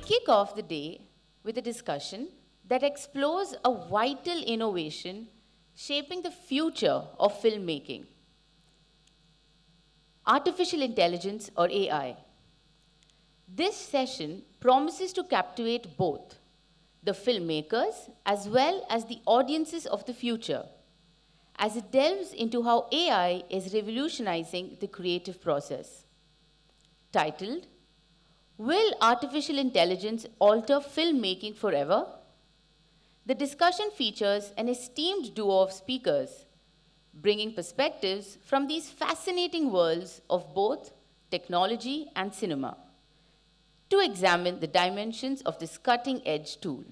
kick off the day with a discussion that explores a vital innovation shaping the future of filmmaking: artificial intelligence, or AI. This session promises to captivate both the filmmakers as well as the audiences of the future, as it delves into how AI is revolutionizing the creative process. Titled, "Will Artificial Intelligence Alter Filmmaking Forever?" The discussion features an esteemed duo of speakers, bringing perspectives from these fascinating worlds of both technology and cinema, to examine the dimensions of this cutting-edge tool.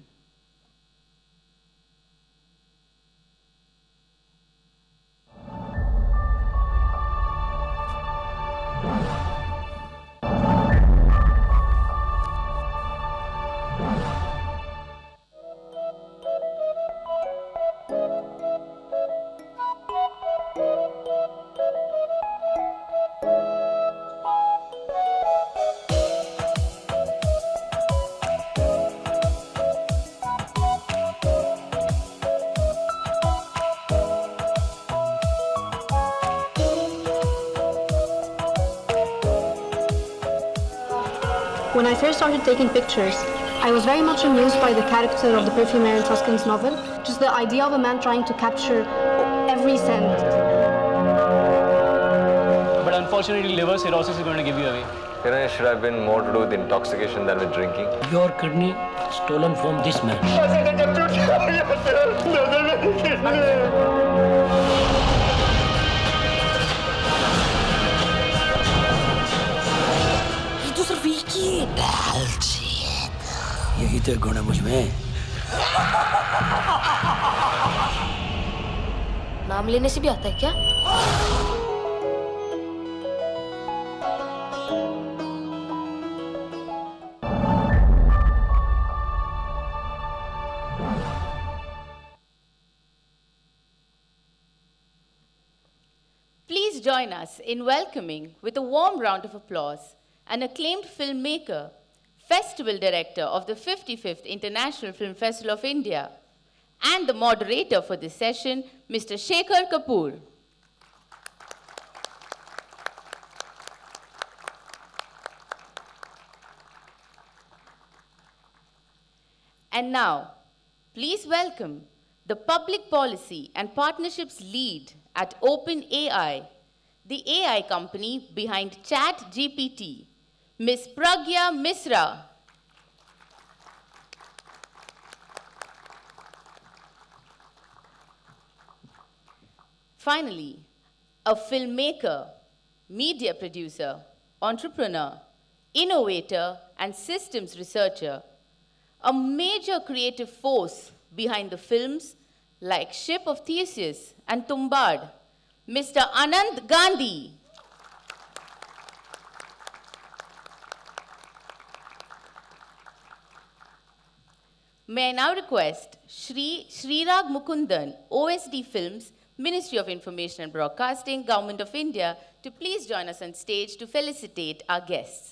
When I first started taking pictures, I was very much amused by the character of the Perfumer in Tuscan's novel, just the idea of a man trying to capture every scent. But unfortunately, liver cirrhosis is going to give you away. You know, it should have been more to do with intoxication than with drinking. Your kidney stolen from this man. ये तो सिर्फ एक ही यही तो गुण है मुझ में। नाम लेने से भी आता है क्या? Please join us in welcoming with a warm round of applause an acclaimed filmmaker, Festival Director of the 55th International Film Festival of India, and the moderator for this session, Mr. Shekhar Kapoor. And now, please welcome the Public Policy and Partnerships Lead at OpenAI, the AI company behind ChatGPT, Ms. Pragya Misra. Finally, a filmmaker, media producer, entrepreneur, innovator, and systems researcher, a major creative force behind the films like Ship of Theseus and Tumbad, Mr. Anand Gandhi. May I now request Shri Srirag Mukundan, OSD Films, Ministry of Information and Broadcasting, Government of India, to please join us on stage to felicitate our guests.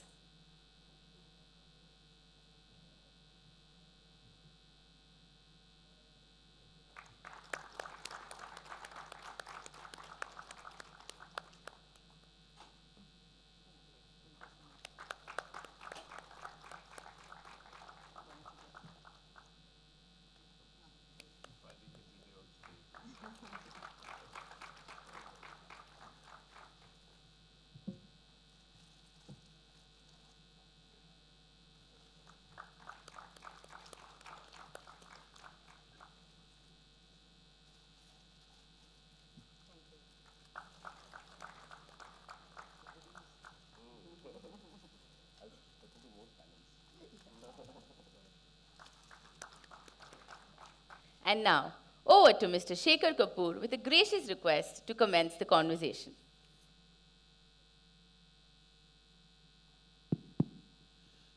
And now, over to Mr. Shekhar Kapoor with a gracious request to commence the conversation.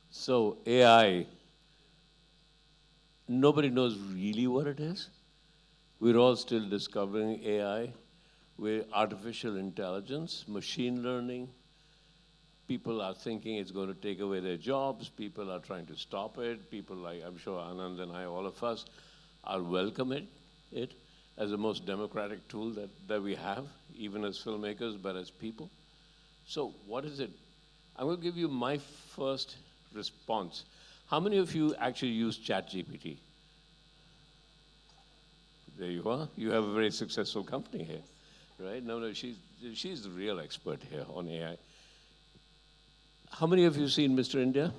So AI, nobody knows really what it is. We're all still discovering AI. We're artificial intelligence, machine learning, People are thinking it's going to take away their jobs. People are trying to stop it. People like, I'm sure Anand and I, all of us, are welcoming it as the most democratic tool that we have, even as filmmakers, but as people. So what is it? I'm going to give you my first response. How many of you actually use ChatGPT? There you are. You have a very successful company here, right? No, she's the real expert here on AI. How many of you seen Mr. India?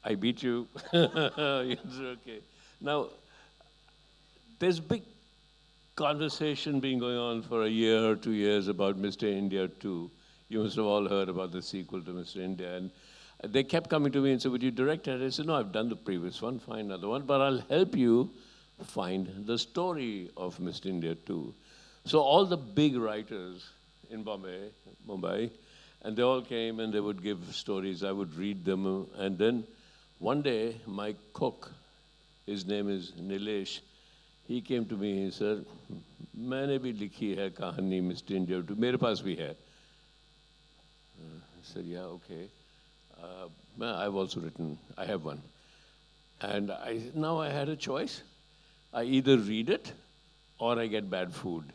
I beat you. It's okay. Now, there's big conversation been going on for a year or 2 years about Mr. India 2. You must have all heard about the sequel to Mr. India. And they kept coming to me and said, would you direct it? I said, no, I've done the previous one, find another one, but I'll help you find the story of Mr. India 2. So all the big writers in Mumbai, and they all came and they would give stories. I would read them. And then one day, my cook, his name is Nilesh, he came to me and said, मैंने भी लिखी है कहानी Mr. India 2. मेरे पास भी है. I said, yeah, okay. I've also written, I have one. And now I had a choice. I either read it or I get bad food.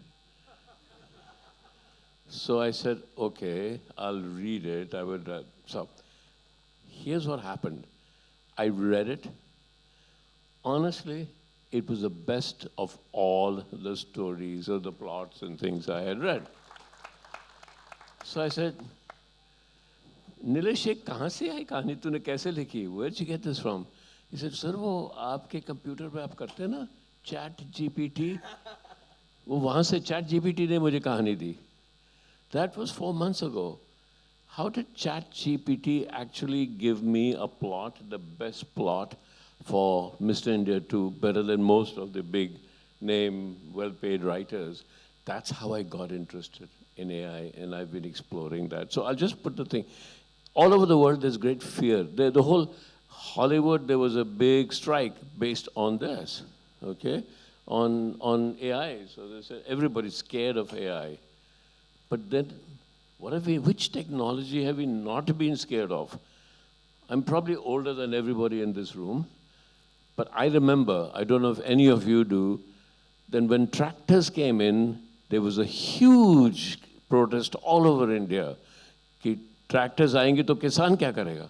So I said, okay, I'll read it. So here's what happened. I read it. Honestly, it was the best of all the stories or the plots and things I had read. So I said, Nilesh, कहाँ से आई कहानी तूने कैसे लिखी? Where did you get this from? He said, sir, वो आपके computer पे आप करते हैं ना, Chat GPT. वो वहाँ से Chat GPT ने मुझे कहानी दी. That was 4 months ago. How did Chat GPT actually give me a plot, the best plot for Mr. India 2, better than most of the big name, well-paid writers? That's how I got interested in AI, and I've been exploring that. So I'll just put the thing. All over the world, there's great fear. The whole Hollywood, there was a big strike based on this, okay, on AI. So they said everybody's scared of AI. But then, which technology have we not been scared of? I'm probably older than everybody in this room, but I remember, I don't know if any of you do, then when tractors came in, there was a huge protest all over India. कि tractors आएंगे तो किसान क्या करेगा?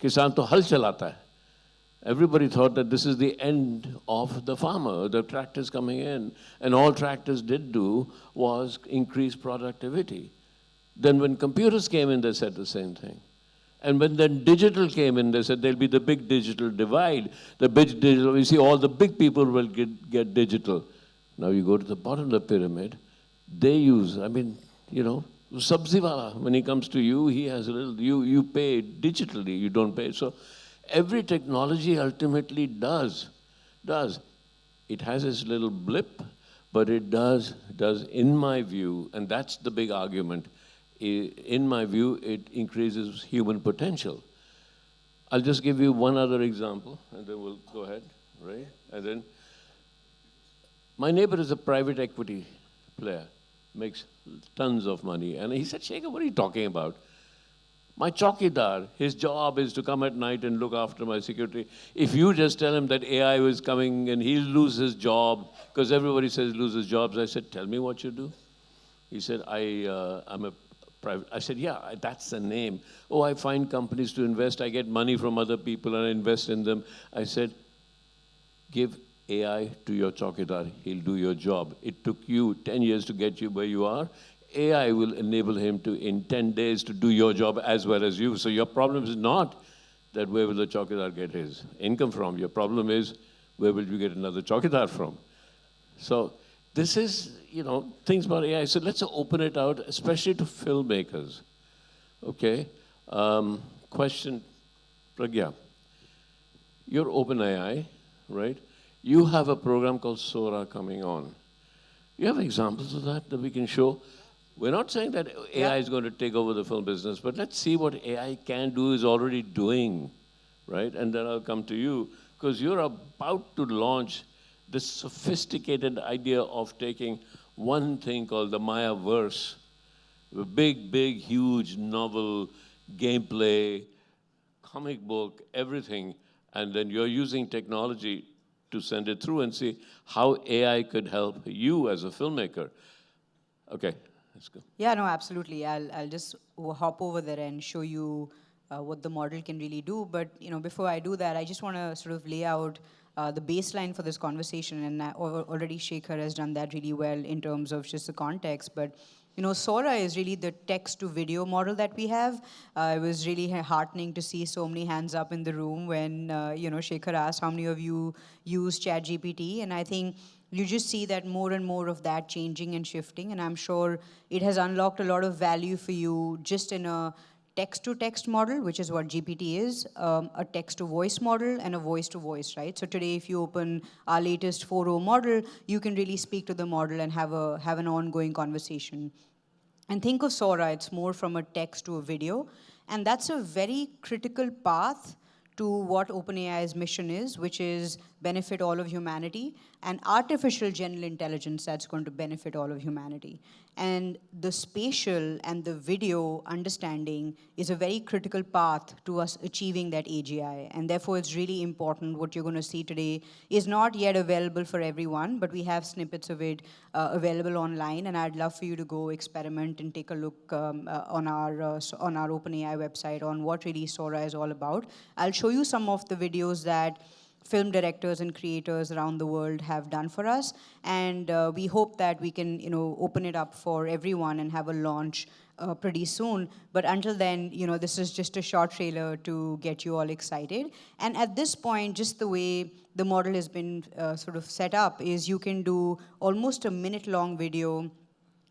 किसान तो हल चलाता है. Everybody thought that this is the end of the farmer, the tractors coming in. And all tractors did do was increase productivity. Then when computers came in, they said the same thing. And when then digital came in, they said there'll be the big digital divide. The big digital, you see, all the big people will get digital. Now you go to the bottom of the pyramid, they use, I mean, you know, sabzi wala, when he comes to you, he has a little, you pay digitally, you don't pay. So every technology ultimately does. It has its little blip, but it does in my view, and that's the big argument, in my view, it increases human potential. I'll just give you one other example, and then we'll go ahead, right? And then, my neighbor is a private equity player, makes tons of money. And he said, Shekhar, what are you talking about? My chowkidar, his job is to come at night and look after my security. If you just tell him that AI is coming and he'll lose his job, because everybody says loses jobs, I said, tell me what you do. He said, I'm a private. I said, yeah, that's the name. Oh, I find companies to invest. I get money from other people and I invest in them. I said, give AI to your chowkidar. He'll do your job. It took you 10 years to get you where you are. AI will enable him to, in 10 days, to do your job as well as you. So your problem is not that where will the chowkidar get his income from. Your problem is where will you get another chowkidar from. So this is, you know, things about AI. So let's open it out, especially to filmmakers. Okay? Question, Pragya. You're OpenAI, right? You have a program called Sora coming on. You have examples of that we can show? We're not saying that AI is going to take over the film business, but let's see what AI can do, is already doing, right? And then I'll come to you, because you're about to launch this sophisticated idea of taking one thing called the Maya verse A big, huge novel, gameplay, comic book, everything, and then you're using technology to send it through and see how AI could help you as a filmmaker. Okay, let's go. Yeah, no, absolutely. I'll just hop over there and show you what the model can really do. But before I do that, I just want to sort of lay out the baseline for this conversation. And already Shekhar has done that really well in terms of just the context. But Sora is really the text-to-video model that we have. It was really heartening to see so many hands up in the room when Shekhar asked how many of you use ChatGPT, and I think you just see that more and more of that changing and shifting, and I'm sure it has unlocked a lot of value for you just in a text-to-text model, which is what GPT is, a text-to-voice model, and a voice-to-voice, right? So today, if you open our latest 4.0 model, you can really speak to the model and have an ongoing conversation. And think of Sora, it's more from a text to a video, and that's a very critical path to what OpenAI's mission is, which is benefit all of humanity, and artificial general intelligence that's going to benefit all of humanity. And the spatial and the video understanding is a very critical path to us achieving that AGI. And therefore, it's really important. What you're going to see today is not yet available for everyone, but we have snippets of it available online. And I'd love for you to go experiment and take a look on our OpenAI website on what really Sora is all about. I'll show you some of the videos that film directors and creators around the world have done for us, and we hope that we can open it up for everyone and have a launch pretty soon. But until then, this is just a short trailer to get you all excited. And at this point, just the way the model has been sort of set up is you can do almost a minute-long video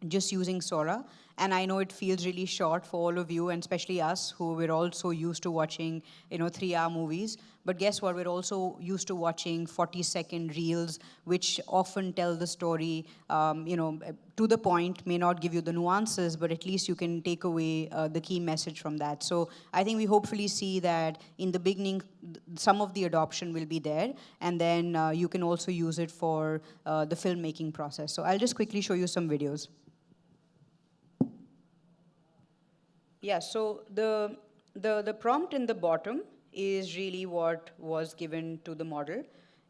just using Sora. And I know it feels really short for all of you, and especially us, who we're all so used to watching 3-hour movies. But guess what? We're also used to watching 40-second reels, which often tell the story, to the point, may not give you the nuances, but at least you can take away the key message from that. So I think we hopefully see that in the beginning, some of the adoption will be there, and then you can also use it for the filmmaking process. So I'll just quickly show you some videos. Yeah, so the prompt in the bottom is really what was given to the model.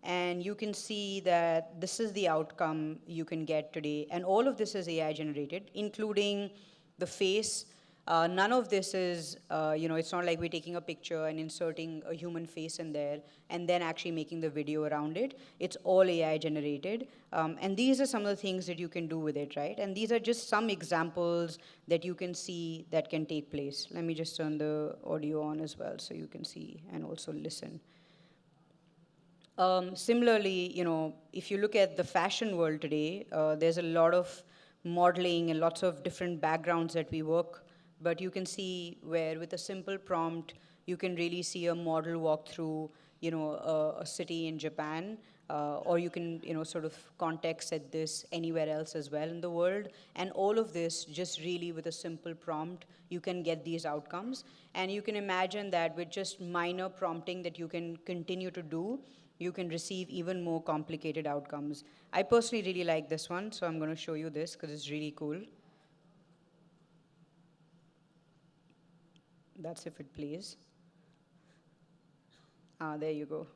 And you can see that this is the outcome you can get today. And all of this is AI generated, including the face. None of this is, it's not like we're taking a picture and inserting a human face in there and then actually making the video around it. It's all AI generated. And these are some of the things that you can do with it, right? And these are just some examples that you can see that can take place. Let me just turn the audio on as well so you can see and also listen. Similarly, if you look at the fashion world today, there's a lot of modeling and lots of different backgrounds that we work. But you can see where with a simple prompt, you can really see a model walk through, a city in Japan, or you can, sort of context set this anywhere else as well in the world. And all of this, just really with a simple prompt, you can get these outcomes. And you can imagine that with just minor prompting that you can continue to do, you can receive even more complicated outcomes. I personally really like this one, so I'm going to show you this because it's really cool. That's if it plays. There you go.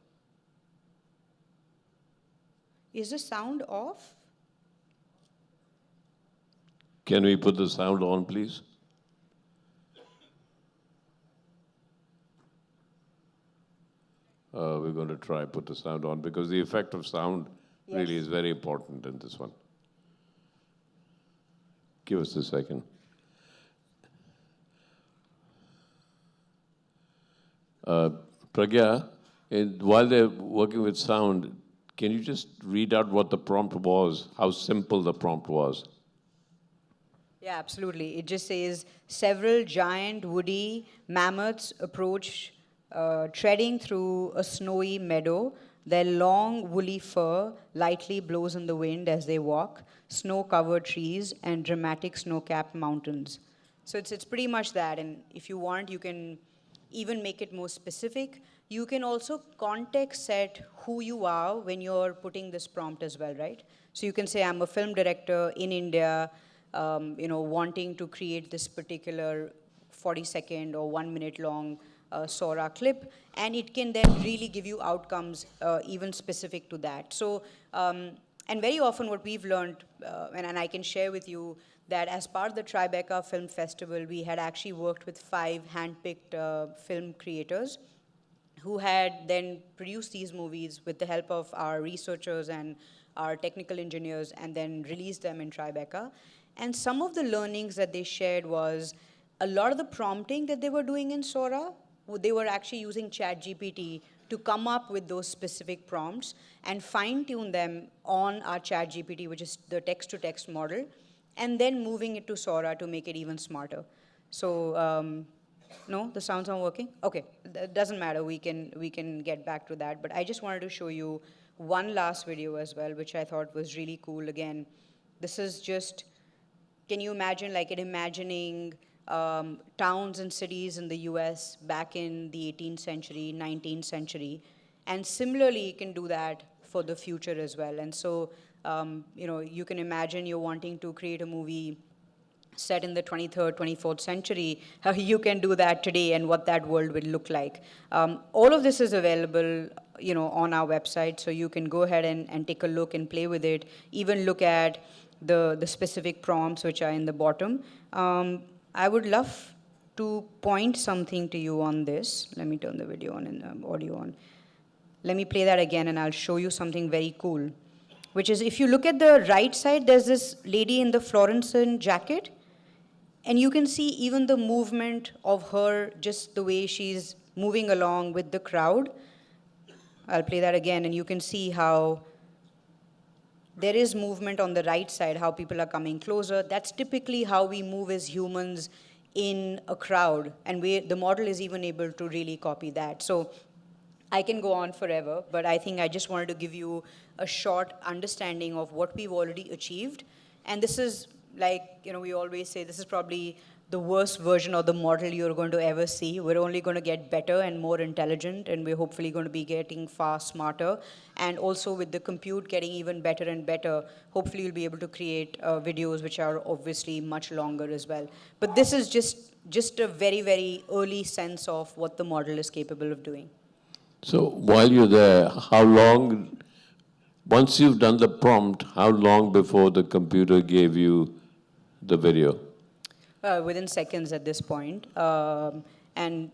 Is the sound off? Can we put the sound on, please? We're going to try put the sound on because the effect of sound really is very important in this one. Give us a second. Pragya, while they're working with sound, can you just read out what the prompt was, how simple the prompt was? Yeah, absolutely. It just says, several giant woody mammoths approach, treading through a snowy meadow. Their long woolly fur lightly blows in the wind as they walk, snow-covered trees and dramatic snow-capped mountains. So it's pretty much that, and if you want, you can even make it more specific. You can also context set who you are when you're putting this prompt as well, right? So you can say, I'm a film director in India. wanting to create this particular 40-second or 1 minute long Sora clip, and it can then really give you outcomes even specific to that. So, and very often what we've learned, and I can share with you that as part of the Tribeca Film Festival, we had actually worked with 5 hand-picked film creators who had then produced these movies with the help of our researchers and our technical engineers, and then released them in Tribeca. And some of the learnings that they shared was a lot of the prompting that they were doing in Sora, they were actually using ChatGPT to come up with those specific prompts and fine-tune them on our ChatGPT, which is the text-to-text model, and then moving it to Sora to make it even smarter. So, no, the sounds aren't working? Okay, it doesn't matter, we can get back to that. But I just wanted to show you one last video as well, which I thought was really cool. Again, this is just, can you imagine like imagining towns and cities in the US back in the 18th century, 19th century, and similarly you can do that for the future as well. And so, you can imagine you're wanting to create a movie set in the 23rd, 24th century, how you can do that today and what that world will look like. All of this is available, on our website, so you can go ahead and take a look and play with it, even look at the specific prompts which are in the bottom. I would love to point something to you on this. Let me turn the video on and audio on. Let me play that again and I'll show you something very cool, which is if you look at the right side, there's this lady in the Florentine jacket, and you can see even the movement of her, just the way she's moving along with the crowd. I'll play that again, and you can see how there is movement on the right side, how people are coming closer. That's typically how we move as humans in a crowd, and the model is even able to really copy that. So I can go on forever, but I think I just wanted to give you a short understanding of what we've already achieved. And this is like, we always say this is probably the worst version of the model you're going to ever see. We're only going to get better and more intelligent, and we're hopefully going to be getting far smarter. And also with the compute getting even better and better, hopefully you'll be able to create videos which are obviously much longer as well. But this is just a very, very early sense of what the model is capable of doing. So while you're there, how long, once you've done the prompt, how long before the computer gave you the video? Within seconds at this point. And,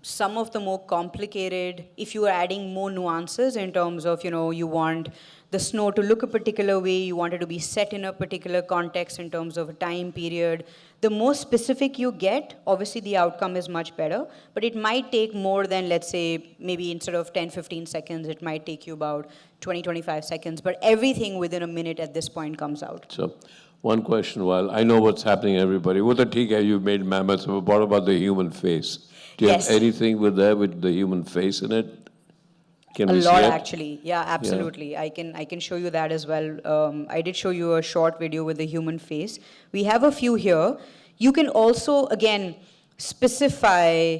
some of the more complicated, if you are adding more nuances in terms of, you want the snow to look a particular way, you want it to be set in a particular context in terms of a time period, the more specific you get, obviously the outcome is much better, but it might take more than, let's say, maybe instead of 10, 15 seconds, it might take you about 20, 25 seconds, but everything within a minute at this point comes out. So, one question, while I know what's happening, everybody. With the TK, you've made mammoths, but what about the human face? Do you Yes. have anything with the human face in it? Can A we lot, see it? actually. Yeah, absolutely. Yeah. I can show you that as well. I did show you a short video with the human face. We have a few here. You can also, again, specify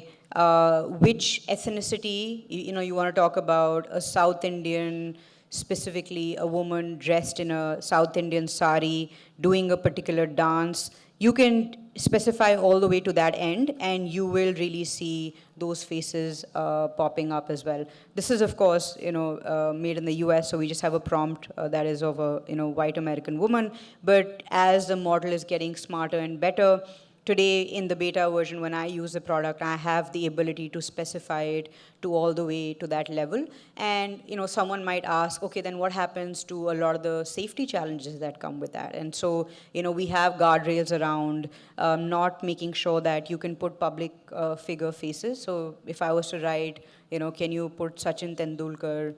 which ethnicity, you want to talk about a South Indian, specifically a woman dressed in a South Indian sari, doing a particular dance. You can specify all the way to that end, and you will really see those faces popping up as well. This is, of course, made in the US, so we just have a prompt that is of a white American woman. But as the model is getting smarter and better, today in the beta version, when I use the product, I have the ability to specify it to all the way to that level. And someone might ask, okay, then what happens to a lot of the safety challenges that come with that? And so, we have guardrails around not making sure that you can put public figure faces. So if I was to write, can you put Sachin Tendulkar,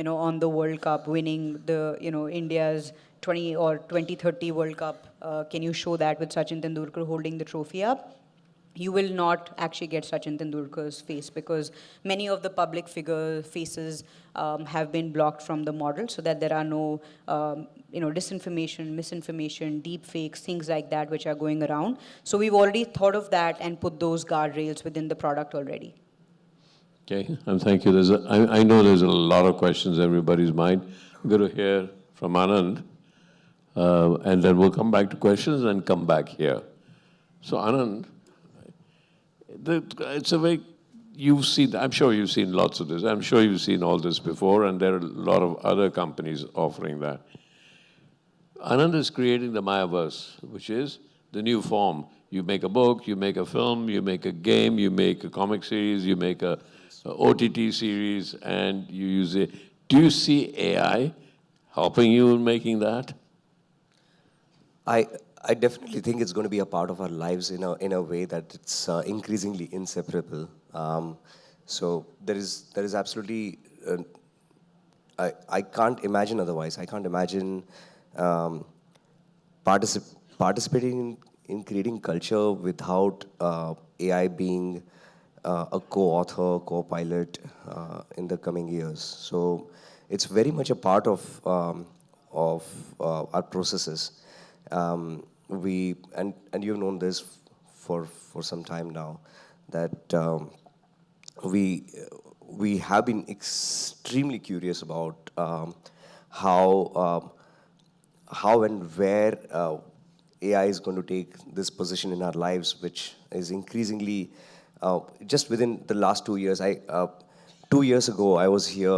on the World Cup winning the, India's 2030 World Cup, can you show that with Sachin Tendulkar holding the trophy up? You will not actually get Sachin Tendulkar's face because many of the public figure faces have been blocked from the model so that there are no disinformation, misinformation, deep fakes, things like that which are going around. So we've already thought of that and put those guardrails within the product already. Okay, and thank you. I know there's a lot of questions in everybody's mind. I'm going to hear from Anand. And then we'll come back to questions and come back here. So Anand, it's a very, you've seen, I'm sure you've seen lots of this. I'm sure you've seen all this before, and there are a lot of other companies offering that. Anand is creating the Mayaverse, which is the new form. You make a book, you make a film, you make a game, you make a comic series, you make a OTT series, and you use it. Do you see AI helping you in making that? I definitely think it's going to be a part of our lives in a way that it's increasingly inseparable. So there is absolutely I can't imagine otherwise. I can't imagine participating in creating culture without AI being a co-author, co-pilot in the coming years. So it's very much a part of our processes. And you've known this for some time now, that we have been extremely curious about how and where AI is going to take this position in our lives, which is increasingly just within the last 2 years. 2 years ago, I was here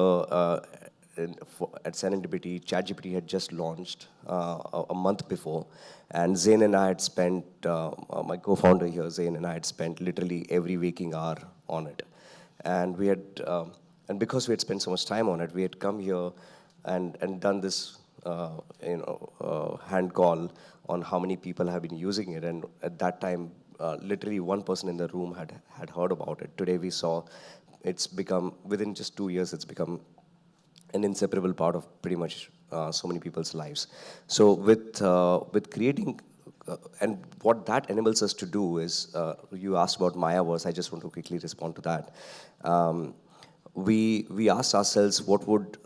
at Serendipity. ChatGPT had just launched a month before, and Zain and I had spent, my co-founder here, Zain and I had spent literally every waking hour on it. And we had, and because we had spent so much time on it, we had come here and done this, hand call on how many people have been using it. And at that time, literally one person in the room had heard about it. Today we saw it's become, within just 2 years, it's become an inseparable part of pretty much so many people's lives. So with creating, and what that enables us to do is, you asked about Mayaverse. I just want to quickly respond to that. We asked ourselves, what would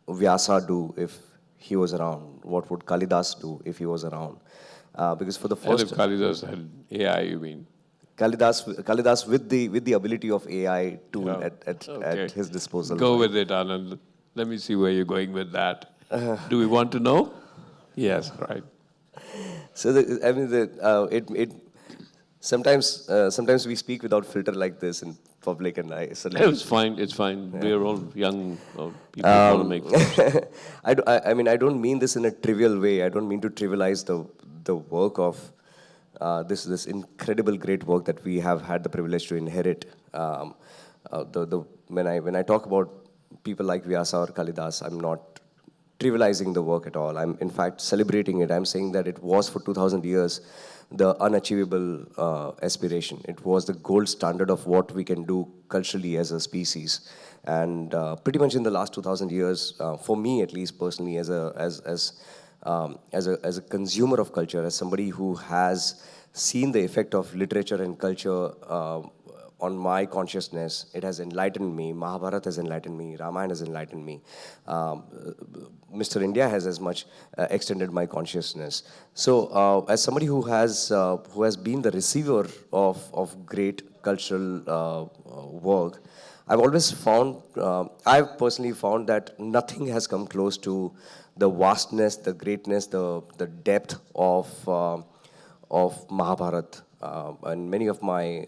Vyasa do if he was around? What would Kalidas do if he was around? Because for the first... And if Kalidas had AI, you mean? Kalidas with the ability of AI tool at his disposal. Go with it, Anand. Let me see where you're going with that. Do we want to know? Yes, right. So sometimes we speak without filter like this in public, and I suddenly... It's fine. It's fine. We're all young people want to make films. I mean, I don't mean this in a trivial way. I don't mean to trivialize the work of this incredible great work that we have had the privilege to inherit. When I talk about people like Vyasa or Kalidas, I'm not trivializing the work at all. I'm in fact celebrating it. I'm saying that it was for 2,000 years the unachievable aspiration. It was the gold standard of what we can do culturally as a species. And pretty much in the last 2,000 years, for me at least personally, as a consumer of culture, as somebody who has seen the effect of literature and culture on my consciousness, it has enlightened me. Mahabharata has enlightened me. Ramayana has enlightened me. Mr. India has as much extended my consciousness. So, as somebody who has been the receiver of great cultural work, I've always found, I've personally found that nothing has come close to the vastness, the greatness, the depth of Mahabharata. And many of my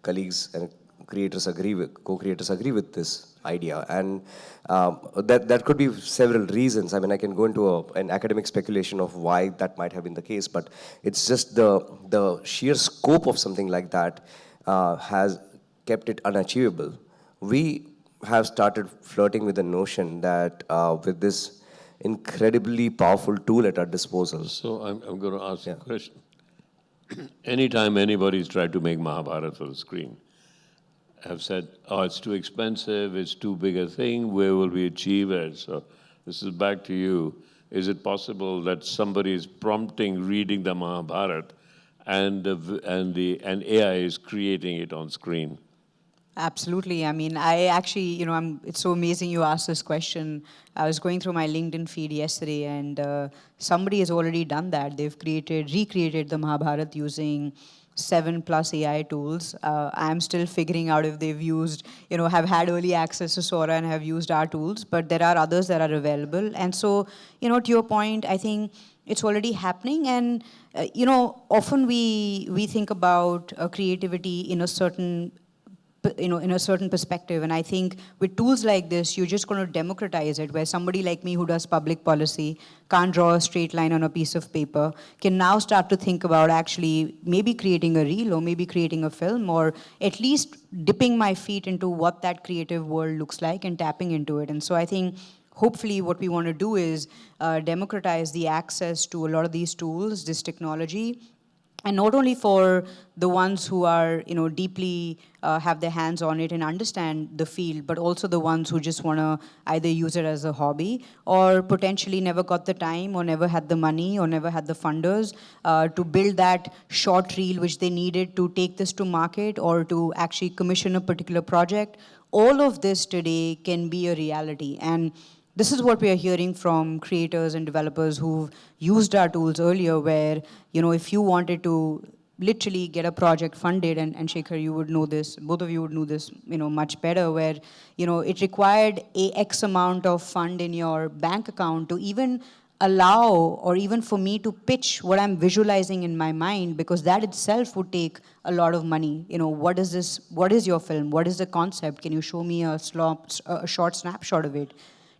colleagues and co-creators agree with this idea. And that could be several reasons. I mean, I can go into an academic speculation of why that might have been the case, but it's just the sheer scope of something like that has kept it unachievable. We have started flirting with the notion that with this incredibly powerful tool at our disposal. So I'm going to ask a question. Anytime anybody's tried to make Mahabharata for the screen, have said, oh, it's too expensive, it's too big a thing, where will we achieve it? So this is back to you. Is it possible that somebody is prompting reading the Mahabharata and AI is creating it on screen? Absolutely. I mean, I actually, it's so amazing you asked this question. I was going through my LinkedIn feed yesterday, and somebody has already done that. They've recreated the Mahabharata using 7+ AI tools. I'm still figuring out if they've used, have had early access to Sora and have used our tools, but there are others that are available. And so, to your point, I think it's already happening. And, often we think about creativity in a certain in a certain perspective. And I think with tools like this, you're just going to democratize it, where somebody like me who does public policy can't draw a straight line on a piece of paper, can now start to think about actually maybe creating a reel or maybe creating a film, or at least dipping my feet into what that creative world looks like and tapping into it. And so I think hopefully what we want to do is democratize the access to a lot of these tools, this technology, and not only for the ones who are, deeply have their hands on it and understand the field, but also the ones who just want to either use it as a hobby or potentially never got the time or never had the money or never had the funders to build that short reel which they needed to take this to market or to actually commission a particular project. All of this today can be a reality. And this is what we are hearing from creators and developers who've used our tools earlier, where, if you wanted to literally get a project funded, and Shekhar, you would know this, both of you would know this, much better, where, it required a X amount of fund in your bank account to even allow, or even for me to pitch what I'm visualizing in my mind, because that itself would take a lot of money. What is this? What is your film? What is the concept? Can you show me a short snapshot of it?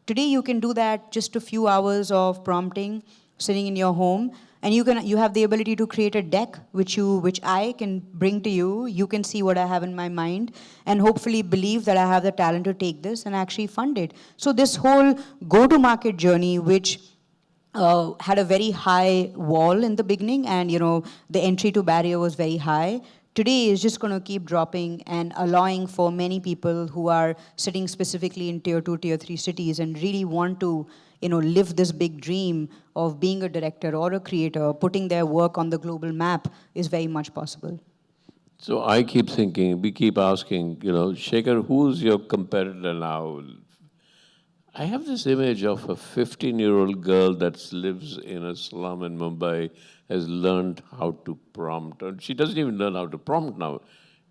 Today, you can do that just a few hours of prompting, sitting in your home, and you have the ability to create a deck which I can bring to you. You can see what I have in my mind, and hopefully believe that I have the talent to take this and actually fund it. So this whole go-to-market journey, which had a very high wall in the beginning, and the entry to barrier was very high. Today is just going to keep dropping and allowing for many people who are sitting specifically in tier 2, tier 3 cities and really want to, live this big dream of being a director or a creator, putting their work on the global map, is very much possible. So I keep thinking, we keep asking, Shekhar, who's your competitor now? I have this image of a 15-year-old girl that lives in a slum in Mumbai, has learned how to prompt. And she doesn't even learn how to prompt now.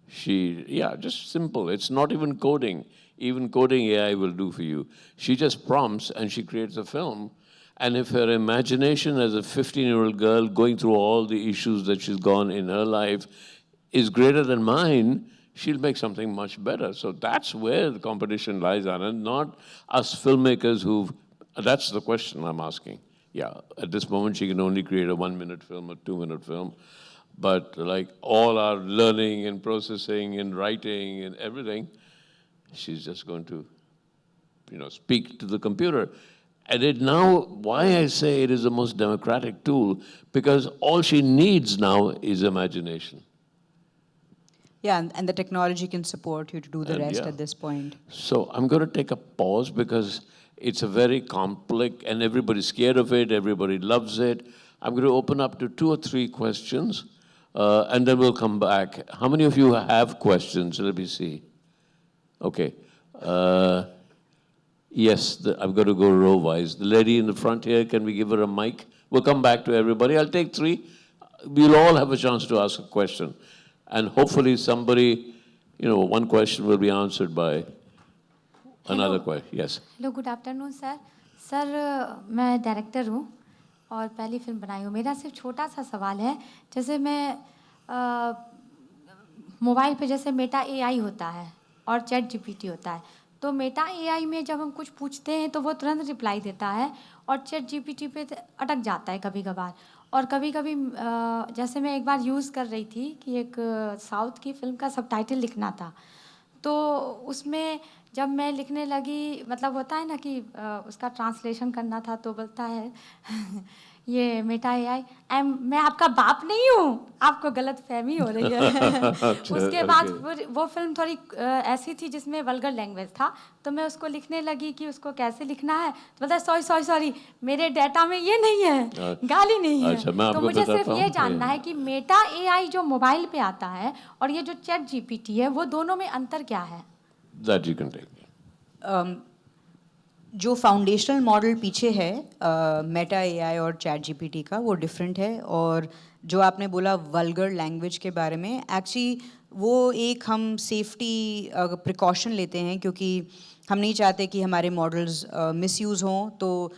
Just simple. It's not even coding. Even coding AI will do for you. She just prompts and she creates a film. And if her imagination as a 15-year-old girl going through all the issues that she's gone in her life is greater than mine, she'll make something much better. So that's where the competition lies, Anand, not us filmmakers that's the question I'm asking. Yeah, at this moment, she can only create a 1-minute film, a 2-minute film. But like all our learning and processing and writing and everything, she's just going to, speak to the computer. And why I say it is the most democratic tool, because all she needs now is imagination. Yeah, and the technology can support you to do the rest at this point. So I'm going to take a pause because it's a very complex, and everybody's scared of it, everybody loves it. I'm going to open up to 2 or 3 questions, and then we'll come back. How many of you have questions? Let me see. Okay. Yes, I've got to go row-wise. The lady in the front here, can we give her a mic? We'll come back to everybody. I'll take 3. We'll all have a chance to ask a question. And hopefully somebody, one question will be answered by another question. Yes. Hello, good afternoon, sir. Sir, मैं director हूँ और पहली film बनाई हूँ. मेरा सिर्फ छोटा सा सवाल है, जैसे मैं मोबाइल पे जैसे मेटा एआई होता है और चैट जीपीटी होता है, तो मेटा एआई में जब हम कुछ पूछते हैं तो वो तुरंत रिप्लाई देता है और चैट जीपीटी पे अटक जाता है कभी कभार. और कभी कभी जैसे मैं एक बार यूज़ कर रही थी कि एक साउथ की फिल्म का सबटाइटल लिखना था, तो उसमें जब मैं लिखने लगी, मतलब होता है ना कि उसका ट्रांसलेशन करना था, तो बोलता है ये मेटा एआई, मैं आपका बाप नहीं हूँ, आपको गलत फहमी हो रही है. उसके बाद वो फिल्म थोड़ी ऐसी थी जिसमें वल्गर लैंग्वेज था, तो मैं उसको लिखने लगी कि उसको कैसे लिखना है, तो बोलता है सॉरी मेरे डाटा में ये नहीं है, गाली नहीं है. तो मुझे सिर्फ ये जानना है कि मेटा एआई जो मोबाइल पे आता है और ये जो चैट जीपीटी है, वो दोनों में अंतर क्या है? That you can take. जो फाउंडेशनल मॉडल पीछे है मेटा एआई और चैट जीपीटी का, वो डिफरेंट है. और जो आपने बोला वल्गर लैंग्वेज के बारे में, एक्चुअली वो एक हम सेफ्टी प्रिकॉशन लेते हैं, क्योंकि हम नहीं चाहते कि हमारे मॉडल्स मिसयूज़ हों. तो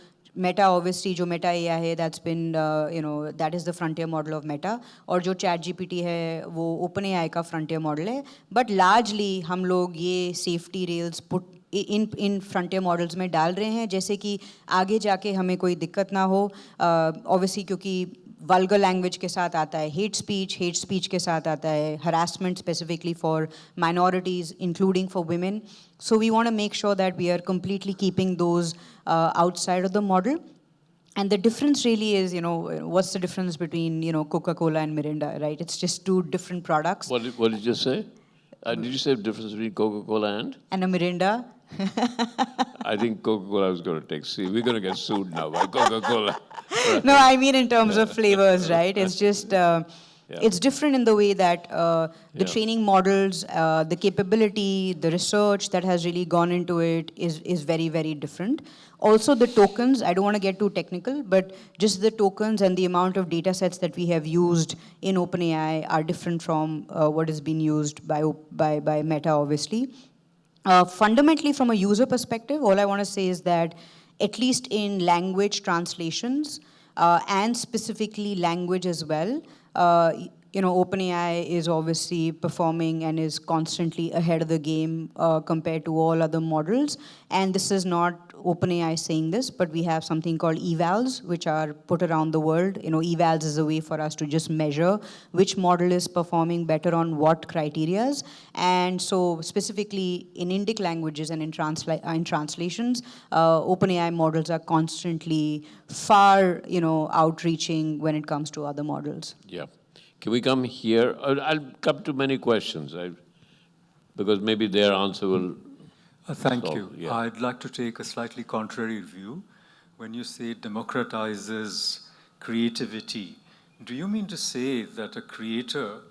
मेटा ऑब्वियसली जो मेटा एआई है, that's been that is the frontier model of Meta. और जो चैट जीपीटी है वो ओपन एआई का फ्रंटियर मॉडल है. बट लार्जली हम लोग ये safety rails put in frontier models में डाल रहे हैं, जैसे कि आगे जाके हमें कोई दिक्कत ना हो. ऑब्वियसली क्योंकि वल्गर लैंग्वेज के साथ आता है हेट स्पीच के साथ आता है harassment, specifically for minorities including for women. So we want to make sure that we are completely keeping those outside of the model. And the difference really is, what's the difference between, Coca-Cola and Mirinda, right? It's just two different products. What did you say? Did you say the difference between Coca-Cola and? And a Mirinda. I think Coca-Cola is going to take C. We're going to get sued now by Coca-Cola. No, I mean in terms of flavors, right? It's just, it's different in the way that the training models, the capability, the research that has really gone into it is very, very different. Also the tokens, I don't want to get too technical, but just the tokens and the amount of data sets that we have used in OpenAI are different from what has been used by Meta, obviously. Fundamentally, from a user perspective, all I want to say is that at least in language translations, and specifically language as well, OpenAI is obviously performing and is constantly ahead of the game compared to all other models. And this is not OpenAI saying this, but we have something called evals, which are put around the world. Evals is a way for us to just measure which model is performing better on what criterias. And so specifically in Indic languages and in translations, OpenAI models are constantly far, outreaching when it comes to other models. Yeah. Can we come here? I'll come to many questions, because maybe their answer will... Thank you. Yeah. I'd like to take a slightly contrary view. When you say democratizes creativity, do you mean to say that a creator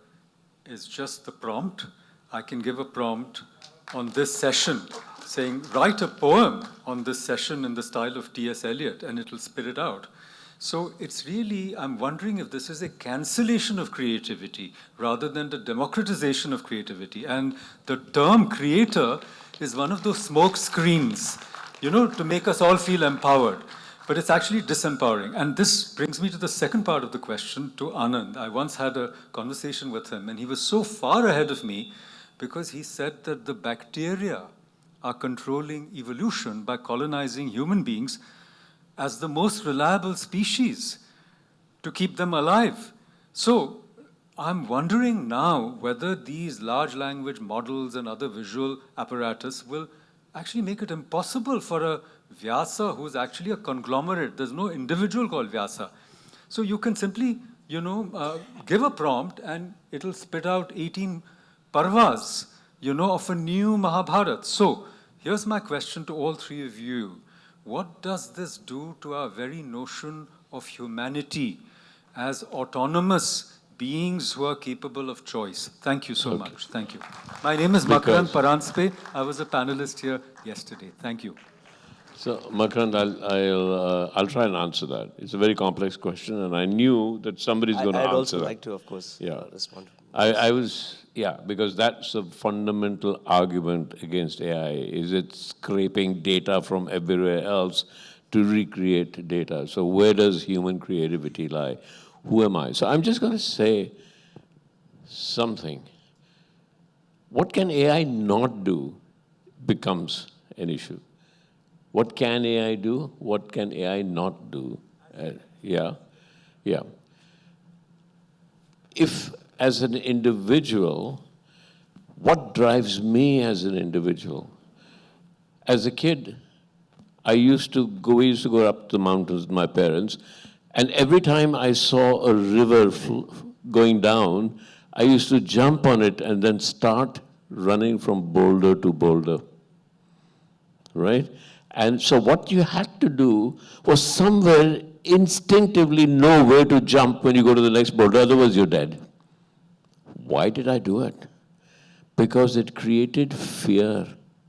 is just the prompt? I can give a prompt on this session saying, write a poem on this session in the style of T.S. Eliot, and it'll spit it out. So it's really, I'm wondering if this is a cancellation of creativity rather than the democratization of creativity. And the term creator is one of those smoke screens, to make us all feel empowered. But it's actually disempowering. And this brings me to the second part of the question, to Anand. I once had a conversation with him, and he was so far ahead of me because he said that the bacteria are controlling evolution by colonizing human beings as the most reliable species to keep them alive. So I'm wondering now whether these large language models and other visual apparatus will actually make it impossible for a Vyasa who's actually a conglomerate. There's no individual called Vyasa. So you can simply, give a prompt and it'll spit out 18 parvas, of a new Mahabharata. So here's my question to all three of you. What does this do to our very notion of humanity as autonomous beings who are capable of choice? Thank you so much. Thank you. My name is Makarand Paranspe. I was a panelist here yesterday. Thank you. So, Makarand, I'll try and answer that. It's a very complex question, and I knew that somebody's going to answer I'd also that. like to, of course, respond. Because that's a fundamental argument against AI, is it's scraping data from everywhere else to recreate data. So where does human creativity lie? Who am I? So I'm just going to say something. What can AI not do becomes an issue. What can AI do? What can AI not do? If, as an individual, what drives me as an individual? As a kid, we used to go up the mountains with my parents, and every time I saw a river going down, I used to jump on it and then start running from boulder to boulder, right? And so what you had to do was somewhere instinctively know where to jump when you go to the next boulder, otherwise you're dead. Why did I do it? Because it created fear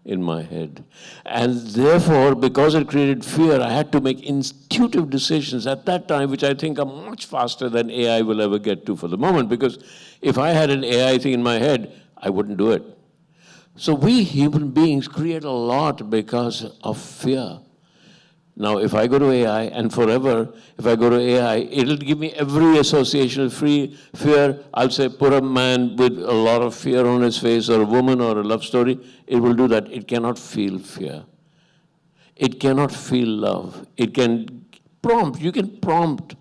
in my head. And therefore, because it created fear, I had to make intuitive decisions at that time, which I think are much faster than AI will ever get to for the moment. Because if I had an AI thing in my head, I wouldn't do it. So we human beings create a lot because of fear. Now, if I go to AI, and forever, if I go to AI, it'll give me every association of fear. I'll say, put a man with a lot of fear on his face, or a woman, or a love story. It will do that. It cannot feel fear. It cannot feel love. It can prompt. You can prompt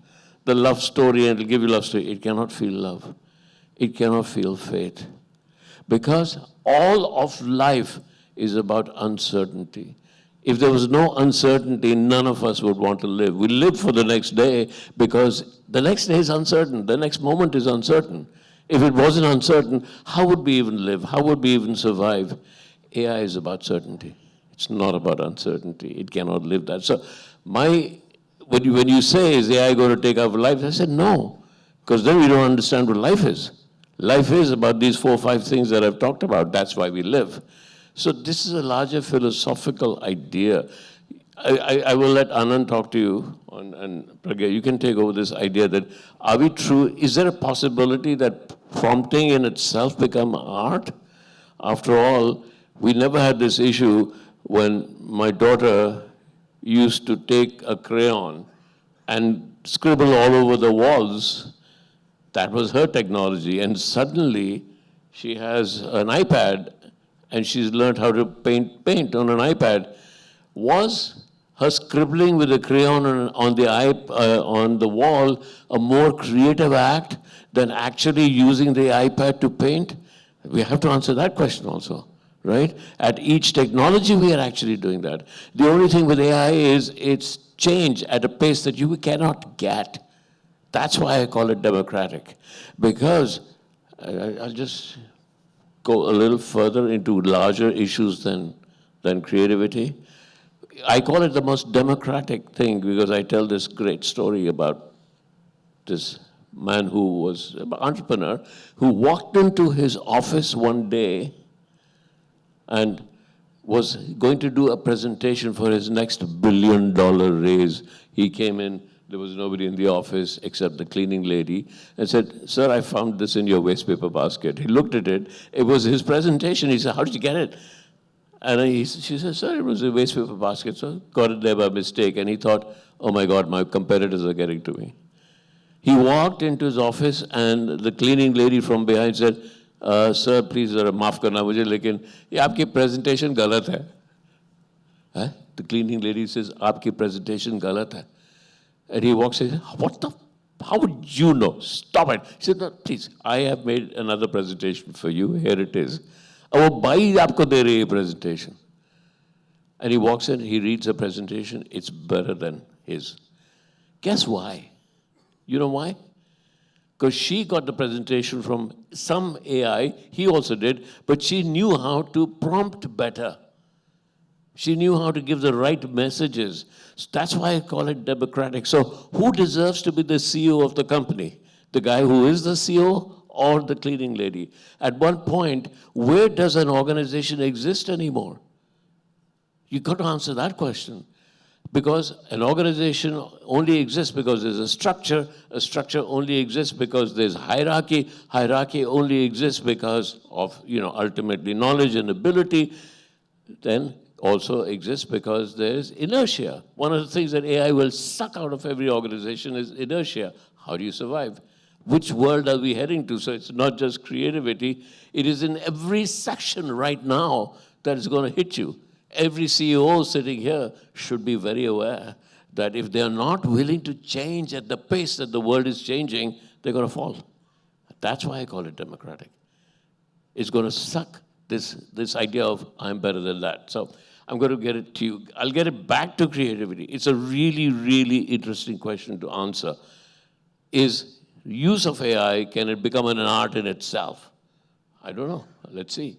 the love story, and it'll give you love story. It cannot feel love. It cannot feel faith. Because all of life is about uncertainty. If there was no uncertainty, none of us would want to live. We live for the next day because the next day is uncertain. The next moment is uncertain. If it wasn't uncertain, how would we even live? How would we even survive? AI is about certainty. It's not about uncertainty. It cannot live that. So when you say, is AI going to take over life? I said, no, because then we don't understand what life is. Life is about these 4 or 5 things that I've talked about. That's why we live. So this is a larger philosophical idea. I will let Anand talk to you, and Pragya, you can take over this idea that, are we true, is there a possibility that prompting in itself become art? After all, we never had this issue when my daughter used to take a crayon and scribble all over the walls. That was her technology, and suddenly she has an iPad and she's learned how to paint on an iPad. Was her scribbling with a crayon on the wall a more creative act than actually using the iPad to paint? We have to answer that question also, right? At each technology, we are actually doing that. The only thing with AI is it's change at a pace that you cannot get. That's why I call it democratic, because I'll just go a little further into larger issues than creativity. I call it the most democratic thing because I tell this great story about this man who was an entrepreneur who walked into his office one day and was going to do a presentation for his next $1 billion raise. He came in, there was nobody in the office except the cleaning lady, and said, "Sir, I found this in your waste paper basket." He looked at it. It was his presentation. He said, "How did you get it?" And she said, "Sir, it was a waste paper basket." So got it there by mistake. And he thought, "Oh my God, my competitors are getting to me." He walked into his office, and the cleaning lady from behind said, "Sir, please, maaf karna mujhe, lekin ye aapki presentation galat hai." Huh? The cleaning lady says, "Aapki presentation galat hai." And he walks in, how would you know? Stop it. He said, "No, please, I have made another presentation for you. Here it is." Oh, bhai, aapko de rahi hai presentation. And he walks in, he reads the presentation. It's better than his. Guess why? You know why? Because she got the presentation from some AI, he also did, but she knew how to prompt better. She knew how to give the right messages. So that's why I call it democratic. So who deserves to be the CEO of the company? The guy who is the CEO or the cleaning lady? At one point, where does an organization exist anymore? You've got to answer that question. Because an organization only exists because there's a structure only exists because there's hierarchy only exists because of, ultimately knowledge and ability, then also exists because there's inertia. One of the things that AI will suck out of every organization is inertia. How do you survive? Which world are we heading to? So it's not just creativity, it is in every section right now that is going to hit you. Every CEO sitting here should be very aware that if they're not willing to change at the pace that the world is changing, they're going to fall. That's why I call it democratic. It's going to suck this idea of I'm better than that. So I'm going to get it to you. I'll get it back to creativity. It's a really, really interesting question to answer. Is use of AI, can it become an art in itself? I don't know. Let's see,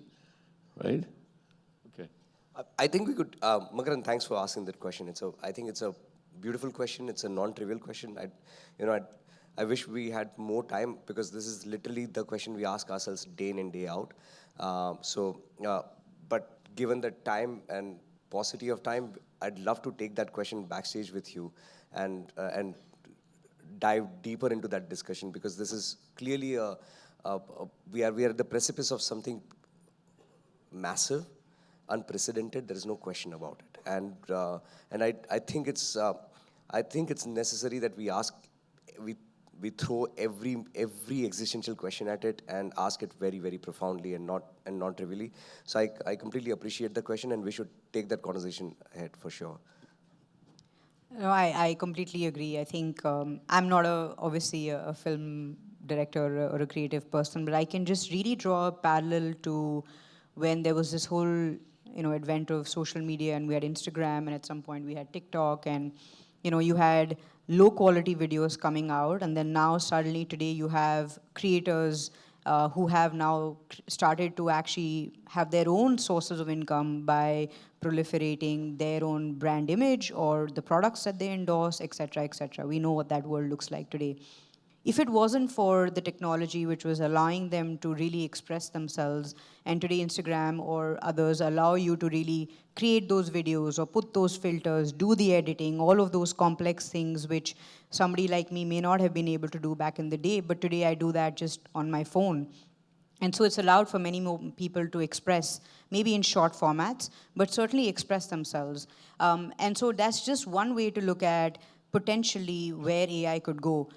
right? I think we could, Makaran, thanks for asking that question. I think it's a beautiful question. It's a non-trivial question. I wish we had more time because this is literally the question we ask ourselves day in and day out. But given the time and paucity of time, I'd love to take that question backstage with you and dive deeper into that discussion, because this is clearly we are at the precipice of something massive, unprecedented. There is no question about it, and I think it's necessary that we throw every existential question at it and ask it very, very profoundly and not trivially. So I completely appreciate the question, and we should take that conversation ahead for sure. No, I completely agree. I think I'm not obviously a film director or a creative person, but I can just really draw a parallel to when there was this whole advent of social media, and we had Instagram, and at some point we had TikTok, and you had low quality videos coming out, and then now suddenly today you have creators who have now started to actually have their own sources of income by proliferating their own brand image or the products that they endorse, et cetera, et cetera. We know what that world looks like today. If it wasn't for the technology which was allowing them to really express themselves, and today Instagram or others allow you to really create those videos or put those filters, do the editing, all of those complex things which somebody like me may not have been able to do back in the day, but today I do that just on my phone. And so it's allowed for many more people to express, maybe in short formats, but certainly express themselves. And so that's just one way to look at potentially where AI could go.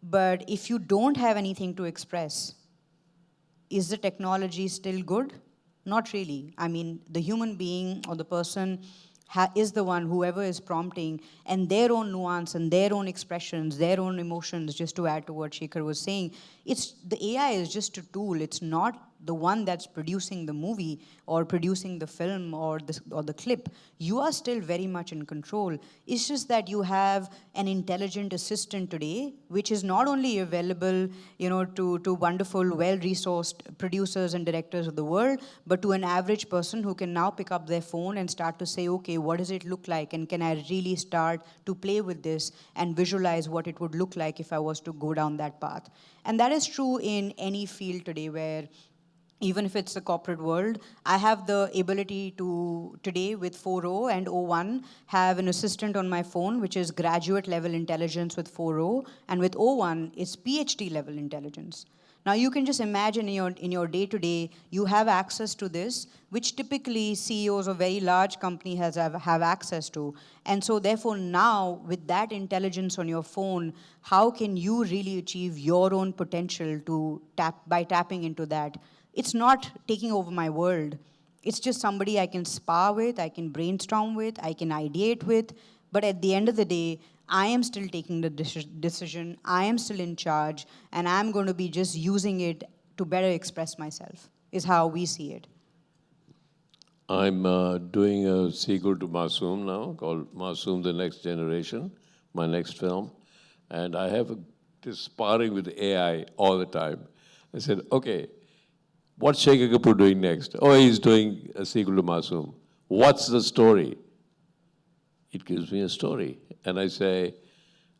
But if you don't have anything to express, is the technology still good? Not really. I mean, the human being or the person is the one, whoever is prompting, and their own nuance and their own expressions, their own emotions, just to add to what Shekhar was saying, the AI is just a tool. It's not the one that's producing the movie or producing the film or the clip. You are still very much in control. It's just that you have an intelligent assistant today, which is not only available, to wonderful, well-resourced producers and directors of the world, but to an average person who can now pick up their phone and start to say, okay, what does it look like? And can I really start to play with this and visualize what it would look like if I was to go down that path? And that is true in any field today, where even if it's the corporate world, I have the ability to, today with 4.0 and 0.1, have an assistant on my phone, which is graduate level intelligence with 4.0, and with 0.1, it's PhD level intelligence. Now you can just imagine in your day-to-day, you have access to this, which typically CEOs of very large companies have access to. And so therefore now, with that intelligence on your phone, how can you really achieve your own potential by tapping into that? It's not taking over my world. It's just somebody I can spar with, I can brainstorm with, I can ideate with. But at the end of the day, I am still taking the decision, I am still in charge, and I'm going to be just using it to better express myself, is how we see it. I'm doing a sequel to Masoom now, called Masoom: The Next Generation, my next film. And I have this sparring with AI all the time. I said, okay, what's Shekhar Kapoor doing next? Oh, he's doing a sequel to Masoom. What's the story? It gives me a story. And I say,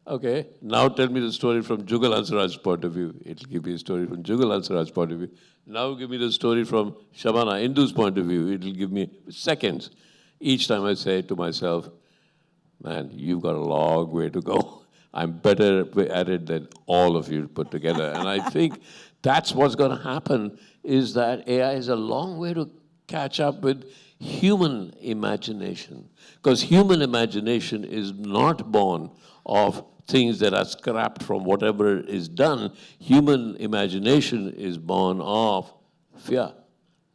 okay, now tell me the story from Jugal Hansraj's point of view. It'll give me a story from Jugal Hansraj's point of view. Now give me the story from Shabana Indu's point of view. It'll give me seconds. Each time I say to myself, man, you've got a long way to go. I'm better at it than all of you put together. And I think that's what's going to happen, is that AI is a long way to catch up with human imagination. Because human imagination is not born of things that are scrapped from whatever is done. Human imagination is born of fear,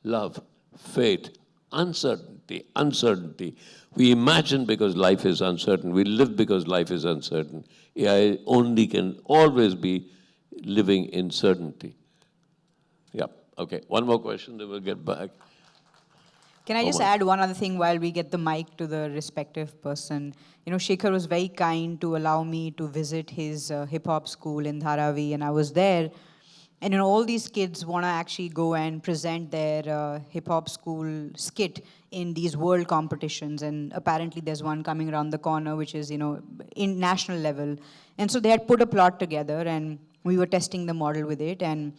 love, faith, uncertainty. We imagine because life is uncertain. We live because life is uncertain. AI only can always be living in certainty. Yeah, okay. One more question, then we'll get back. Can I just add one other thing while we get the mic to the respective person? Shekhar was very kind to allow me to visit his hip-hop school in Dharavi, and I was there. And all these kids want to actually go and present their hip-hop school skit in these world competitions. And apparently there's one coming around the corner, which is, in national level. And so they had put a plot together, and we were testing the model with it. And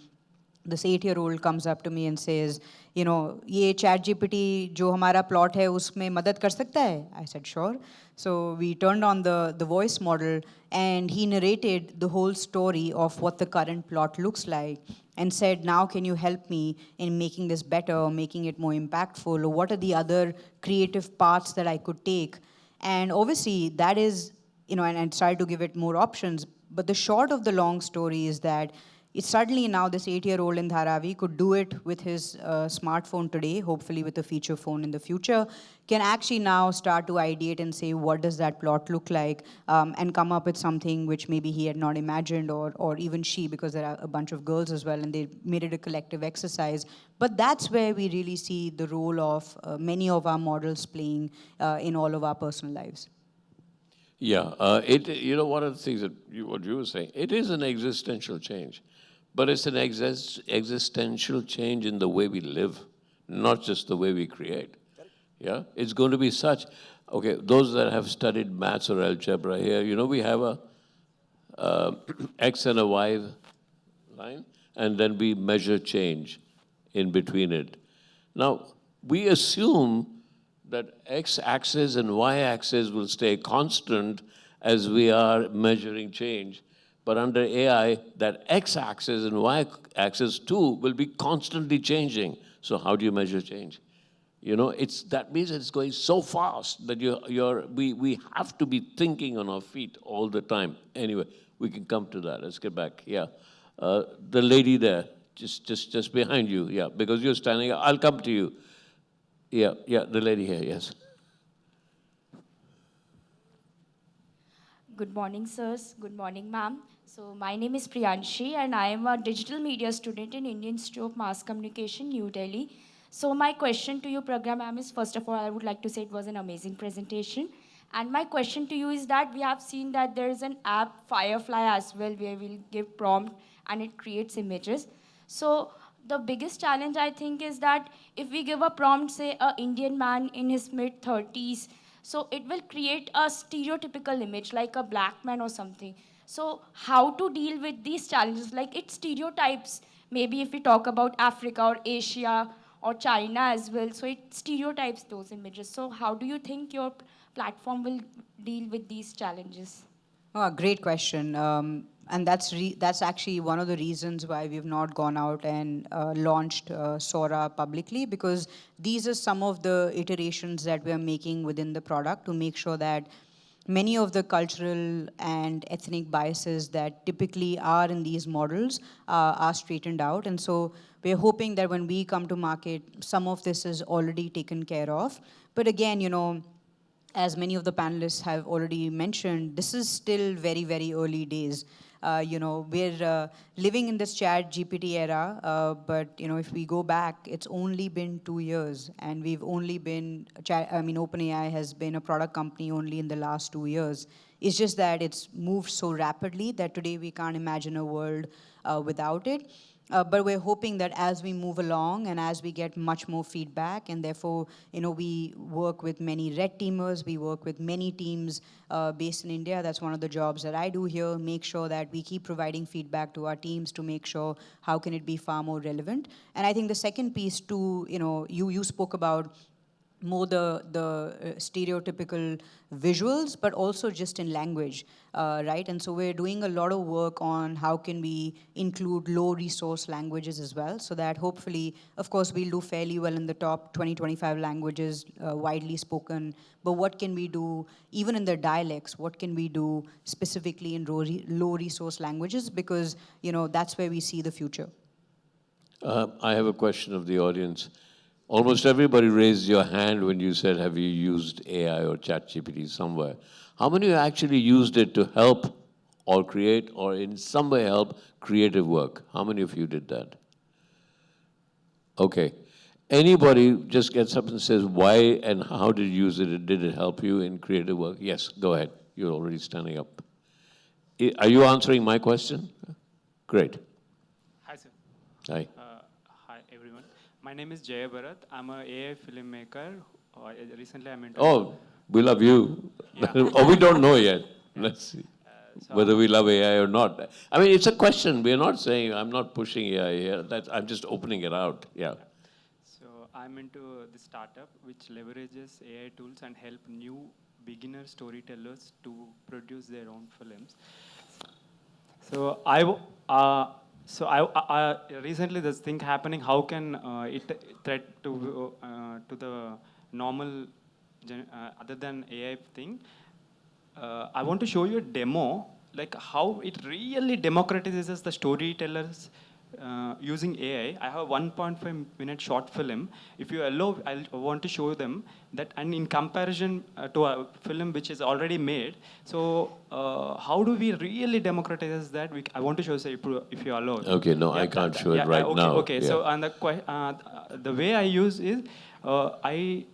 this 8-year-old comes up to me and says, ये chat GPT जो हमारा plot है उसमें मदद कर सकता है? I said, sure. So we turned on the voice model and he narrated the whole story of what the current plot looks like and said, now can you help me in making this better, making it more impactful, or what are the other creative paths that I could take? And obviously that is, and tried to give it more options. But the short of the long story is that it's suddenly now this 8-year-old in Dharavi could do it with his smartphone today, hopefully with a feature phone in the future, can actually now start to ideate and say, what does that plot look like, and come up with something which maybe he had not imagined, or even she, because there are a bunch of girls as well, and they made it a collective exercise. But that's where we really see the role of many of our models playing in all of our personal lives. Yeah, one of the things that what you were saying, it is an existential change, but it's an existential change in the way we live, not just the way we create. Yeah, it's going to be such. Okay, those that have studied maths or algebra here, we have a x and a y line, and then we measure change in between it. Now, we assume that x-axis and y-axis will stay constant as we are measuring change. But under AI, that x-axis and y-axis too will be constantly changing. So how do you measure change? That means it's going so fast that we have to be thinking on our feet all the time. Anyway, we can come to that. Let's get back. Yeah, the lady there, just behind you. Yeah, because you're standing. I'll come to you. Yeah, the lady here. Yes. Good morning, sirs. Good morning, ma'am. So my name is Priyanshi, and I am a digital media student in Indian Institute of Mass Communication, New Delhi. So my question to you, Program ma'am, is first of all, I would like to say it was an amazing presentation. And my question to you is that we have seen that there is an app, Firefly, as well, where we'll give prompt and it creates images. So the biggest challenge, I think, is that if we give a prompt, say, an Indian man in his mid-30s, so it will create a stereotypical image, like a black man or something. So how to deal with these challenges? Like, it stereotypes, maybe if we talk about Africa or Asia or China as well, so it stereotypes those images. So how do you think your platform will deal with these challenges? Oh, great question. And that's actually one of the reasons why we've not gone out and launched Sora publicly, because these are some of the iterations that we're making within the product to make sure that many of the cultural and ethnic biases that typically are in these models are straightened out. And so we're hoping that when we come to market, some of this is already taken care of. But again, as many of the panelists have already mentioned, this is still very, very early days. We're living in this chat GPT era, but if we go back, it's only been 2 years, and we've only been, OpenAI has been a product company only in the last 2 years. It's just that it's moved so rapidly that today we can't imagine a world without it. But we're hoping that as we move along and as we get much more feedback, and therefore, we work with many red teamers, we work with many teams based in India. That's one of the jobs that I do here, make sure that we keep providing feedback to our teams to make sure how can it be far more relevant. And I think the second piece too, you spoke about more the stereotypical visuals, but also just in language, right? And so we're doing a lot of work on how can we include low resource languages as well, so that hopefully, of course, we'll do fairly well in the top 20, 25 languages widely spoken, but what can we do, even in the dialects, what can we do specifically in low resource languages, because, that's where we see the future. I have a question of the audience. Almost everybody raised your hand when you said, have you used AI or ChatGPT somewhere? How many actually used it to help or create or in some way help creative work? How many of you did that? Okay. Anybody just gets up and says, why and how did you use it? Did it help you in creative work? Yes, go ahead. You're already standing up. Are you answering my question? Great. Hi, sir. Hi. Hi, everyone. My name is Jaya Bharat. I'm an AI filmmaker. Recently, I mentored. Oh, we love you. Yeah. Oh, we don't know yet. Let's see. whether we love AI or not. I mean, it's a question. We're not saying, I'm not pushing AI here. I'm just opening it out. Yeah. So I'm into the startup which leverages AI tools and help new beginner storytellers to produce their own films. So recently this thing happening. How can it threat to the normal other than AI thing? I want to show you a demo, like how it really democratizes the storytellers using AI. I have a 1.5-minute short film. If you allow, I want to show them that, and in comparison to a film which is already made. So how do we really democratize that? I want to show you if you allow. Okay, no, I can't show it right okay, now. Okay, yeah. so and the way I use is I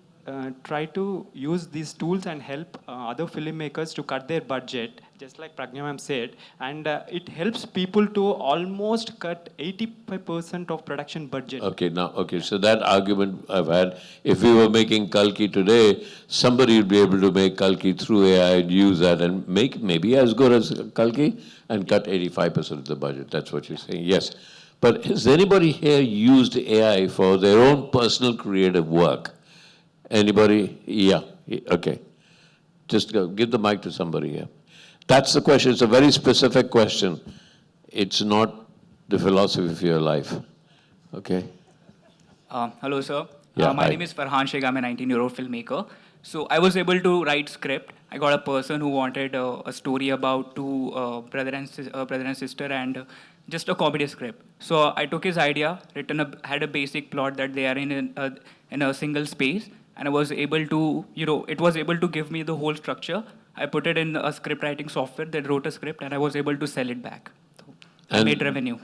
try to use these tools and help other filmmakers to cut their budget, just like Pragya ma'am said, and it helps people to almost cut 85% of production budget. Okay, now, so that argument I've had, if we were making Kalki today, somebody would be able to make Kalki through AI and use that and make maybe as good as Kalki and cut 85% of the budget. That's what you're saying, yes. But has anybody here used AI for their own personal creative work? Anybody? Yeah, okay. Just go, give the mic to somebody here. That's the question. It's a very specific question. It's not the philosophy of your life. Okay? Hello, sir. Yeah, my name is Farhan Sheikh. I'm a 19-year-old filmmaker. So I was able to write script. I got a person who wanted a story about two brother and sister and just a comedy script. So I took his idea, had a basic plot that they are in a single space, and I was able to, it was able to give me the whole structure. I put it in a script writing software that wrote a script, and I was able to sell it back. So I made revenue.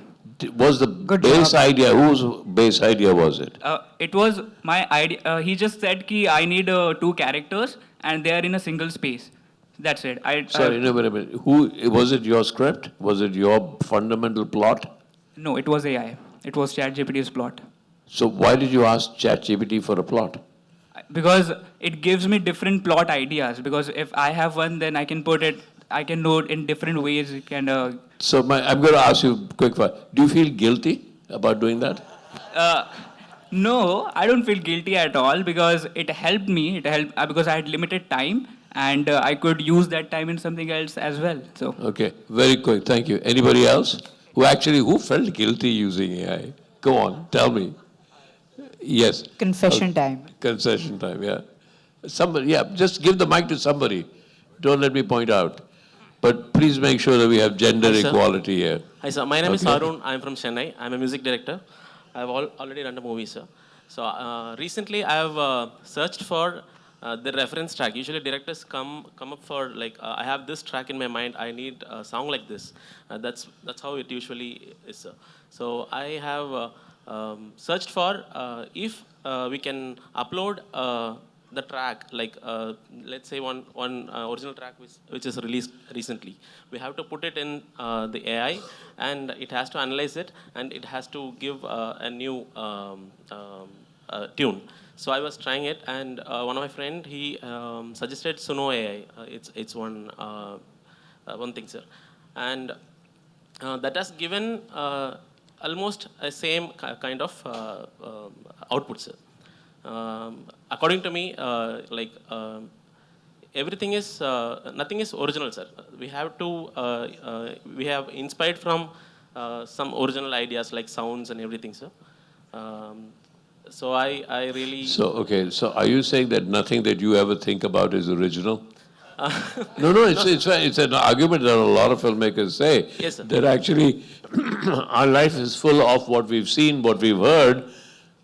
Was the base idea, whose base idea was it? It was my idea. He just said ki I need two characters and they are in a single space. That's it. Sorry, no, wait a minute. Was it your script? Was it your fundamental plot? No, it was AI. It was ChatGPT's plot. So why did you ask ChatGPT for a plot? Because it gives me different plot ideas. Because if I have one, then I can put it, I can know it in different ways. So I'm going to ask you quick. Do you feel guilty about doing that? No, I don't feel guilty at all because it helped me. Because I had limited time and I could use that time in something else as well. So. Okay, very quick. Thank you. Anybody else who felt guilty using AI? Go on, tell me. Yes. Confession time. Confession time, yeah. Somebody, yeah, just give the mic to somebody. Don't let me point out. But please make sure that we have gender equality here. Hi, sir. My name is Arun. I'm from Chennai. I'm a music director. I've already done a movie, sir. So recently I've searched for the reference track. Usually directors come up for like, I have this track in my mind. I need a song like this. That's how it usually is, sir. So I have searched for if we can upload the track, like let's say one original track which is released recently. We have to put it in the AI, and it has to analyze it, and it has to give a new tune. So I was trying it, and one of my friend, he suggested Suno AI. It's one thing, sir, and that has given almost a same kind of output, sir. According to me, everything is, nothing is original, sir. We have to, we have inspired from some original ideas like sounds and everything, sir. So I really... So are you saying that nothing that you ever think about is original? No, it's an argument that a lot of filmmakers say. Yes, sir. That actually our life is full of what we've seen, what we've heard,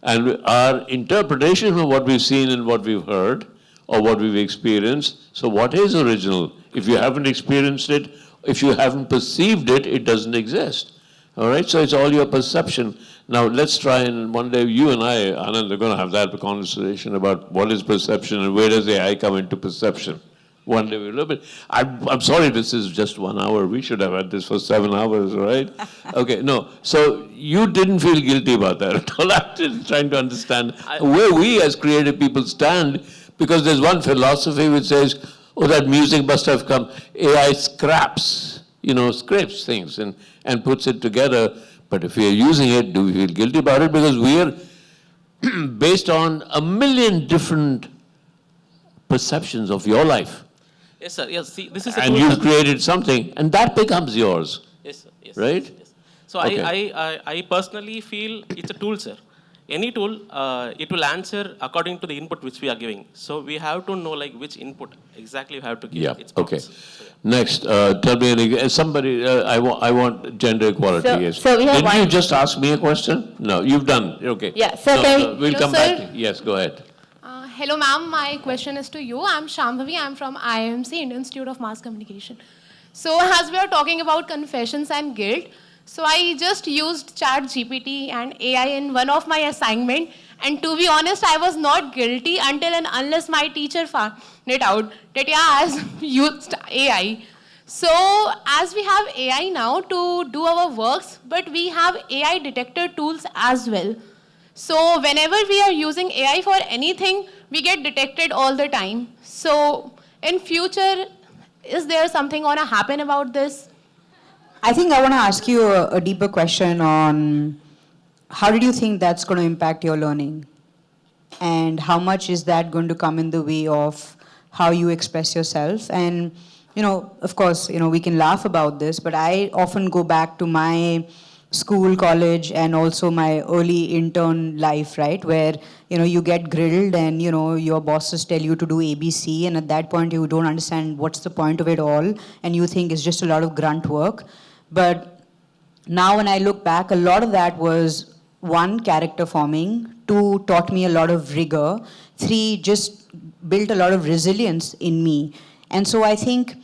and our interpretation of what we've seen and what we've heard, or what we've experienced. So what is original? If you haven't experienced it, if you haven't perceived it, it doesn't exist. All right? So it's all your perception. Now let's try and one day you and I, Anand, are going to have that conversation about what is perception and where does AI come into perception. One day we'll look at it. I'm sorry this is just 1 hour. We should have had this for 7 hours, right? Okay, no. So you didn't feel guilty about that at all. I'm just trying to understand where we as creative people stand, because there's one philosophy which says, oh, that music must have come. AI scraps scrapes things and puts it together. But if we are using it, do we feel guilty about it? Because we are based on a million different perceptions of your life. Yes, sir. Yes, see, this is a And tool, you've sir. created something, and that becomes yours. Yes, sir. Yes, right? yes. So Okay. I personally feel it's a tool, sir. Any tool, it will answer according to the input which we are giving. So we have to know like which input exactly we have to give. Yeah, Its okay. prompts. Next, tell me, somebody, I want gender equality. So- Yes. so we have Didn't you one- just ask me a question? No, you've done, okay. Yeah, sir, No, can no, we- we'll Hello, come back sir. to, yes, go ahead. Hello, ma'am. My question is to you. I'm Shambhavi. I'm from IMC, Indian Institute of Mass Communication. So, as we are talking about confessions and guilt, so I just used Chat GPT and AI in one of my assignment. And to be honest, I was not guilty until and unless my teacher found it out that yeah, I used AI. So, as we have AI now to do our works, but we have AI detector tools as well. So whenever we are using AI for anything, we get detected all the time. So in future, is there something gonna happen about this? I think I want to ask you a deeper question on how did you think that's going to impact your learning? And how much is that going to come in the way of how you express yourself? And, of course, we can laugh about this, but I often go back to my school, college, and also my early intern life, right? Where, you get grilled and, your bosses tell you to do ABC, and at that point you don't understand what's the point of it all, and you think it's just a lot of grunt work. But now when I look back, a lot of that was, one, character forming, two, taught me a lot of rigor, three, just built a lot of resilience in me. And so I think,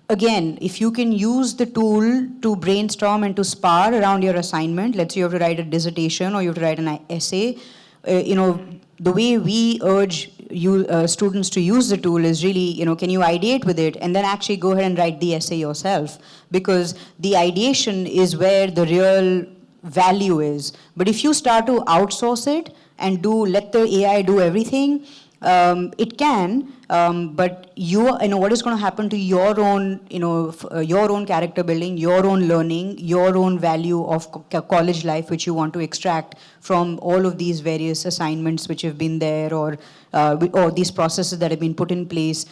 again, if you can use the tool to brainstorm and to spar around your assignment, let's say you have to write a dissertation or you have to write an essay, the way we urge you students to use the tool is really, can you ideate with it and then actually go ahead and write the essay yourself, because the ideation is where the real value is. But if you start to outsource it and let the AI do everything, it can, but what is going to happen to your own, your own character building, your own learning, your own value of college life, which you want to extract from all of these various assignments which have been there, or these processes that have been put in place,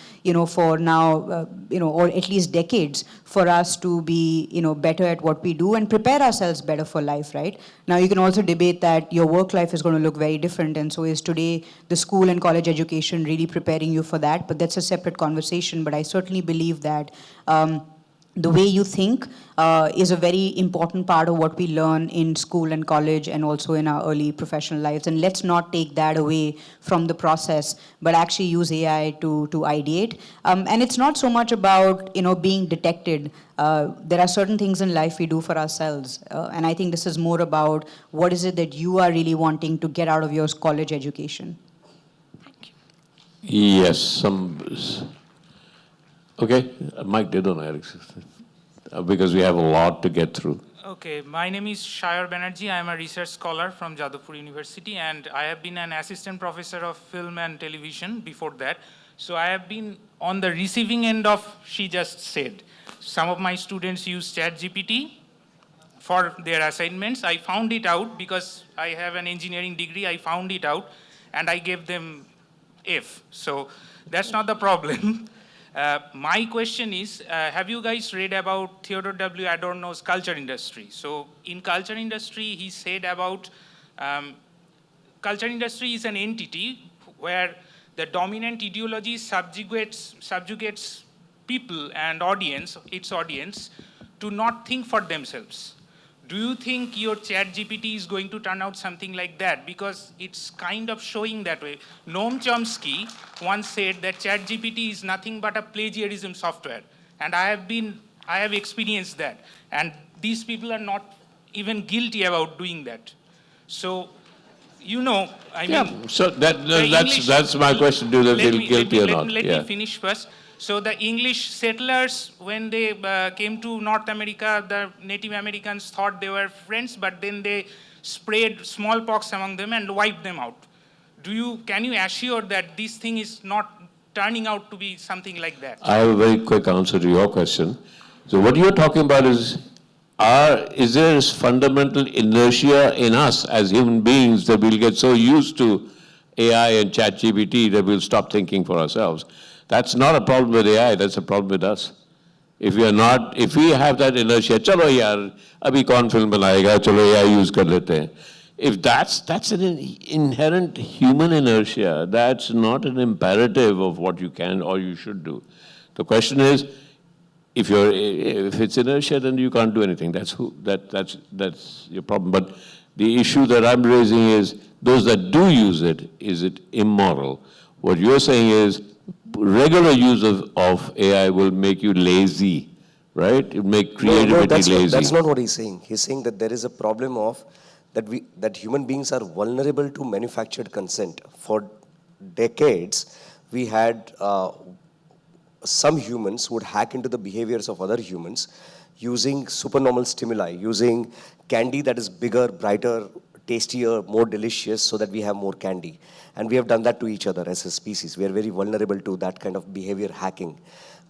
for now, or at least decades, for us to be, better at what we do and prepare ourselves better for life, right? Now, you can also debate that your work life is going to look very different, and so is today the school and college education really preparing you for that, but that's a separate conversation. But I certainly believe that the way you think is a very important part of what we learn in school and college and also in our early professional lives. And let's not take that away from the process, but actually use AI to ideate. And it's not so much about, being detected. There are certain things in life we do for ourselves. And I think this is more about what is it that you are really wanting to get out of your college education. Yes, okay, Mike did on Eric, because we have a lot to get through. Okay, my name is Shayar Banerjee. I am a research scholar from Jadavpur University, and I have been an assistant professor of film and television before that. So I have been on the receiving end of, she just said. Some of my students use ChatGPT for their assignments. I found it out because I have an engineering degree. I found it out, and I gave them F. So that's not the problem. My question is, have you guys read about Theodore W. Adorno's culture industry? So in culture industry, he said about culture industry is an entity where the dominant ideology subjugates people and its audience, to not think for themselves. Do you think your ChatGPT is going to turn out something like that? Because it's kind of showing that way. Noam Chomsky once said that ChatGPT is nothing but a plagiarism software. And I have experienced that. And these people are not even guilty about doing that. So, I mean... So that's my question, do they feel guilty or not? Let me finish first. So the English settlers, when they came to North America, the Native Americans thought they were friends, but then they sprayed smallpox among them and wiped them out. Can you assure that this thing is not turning out to be something like that? I have a very quick answer to your question. So what you're talking about is there this fundamental inertia in us as human beings that we'll get so used to AI and ChatGPT that we'll stop thinking for ourselves. That's not a problem with AI, that's a problem with us. If we have that inertia, chalo yaar, abhi kaun film banayega, chalo AI use kar lete hain. If that's an inherent human inertia, that's not an imperative of what you can or you should do. The question is, if it's inertia, then you can't do anything. That's your problem. But the issue that I'm raising is those that do use it, is it immoral? What you're saying is regular use of AI will make you lazy, right? It will make creativity lazy. That's not what he's saying. He's saying that there is a problem of that human beings are vulnerable to manufactured consent. For decades, we had some humans would hack into the behaviors of other humans using supernormal stimuli, using candy that is bigger, brighter, tastier, more delicious so that we have more candy. And we have done that to each other as a species. We are very vulnerable to that kind of behavior hacking.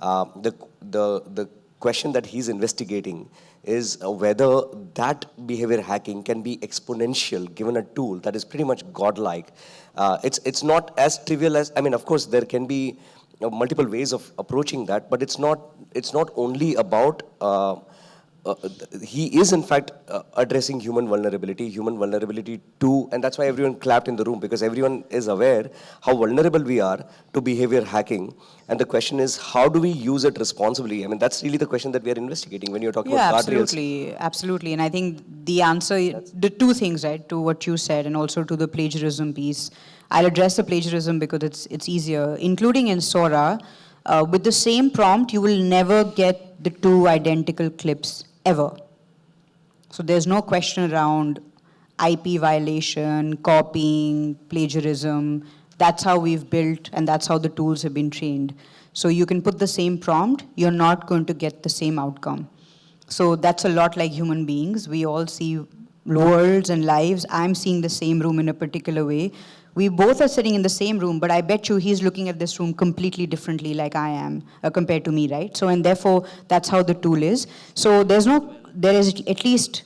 The question that he's investigating is whether that behavior hacking can be exponential given a tool that is pretty much godlike. It's not as trivial as, I mean, of course, there can be multiple ways of approaching that, but it's not only about, he is in fact addressing human vulnerability to, and that's why everyone clapped in the room, because everyone is aware how vulnerable we are to behavior hacking. And the question is, how do we use it responsibly? I mean, that's really the question that we are investigating when you're talking about guardrails. Absolutely. And I think the answer, the two things, right, to what you said and also to the plagiarism piece. I'll address the plagiarism because it's easier. Including in Sora, with the same prompt, you will never get the two identical clips, ever. So there's no question around IP violation, copying, plagiarism. That's how we've built and that's how the tools have been trained. So you can put the same prompt, you're not going to get the same outcome. So that's a lot like human beings. We all see worlds and lives. I'm seeing the same room in a particular way. We both are sitting in the same room, but I bet you he's looking at this room completely differently like I am compared to me, right? So, and therefore, that's how the tool is. So there is at least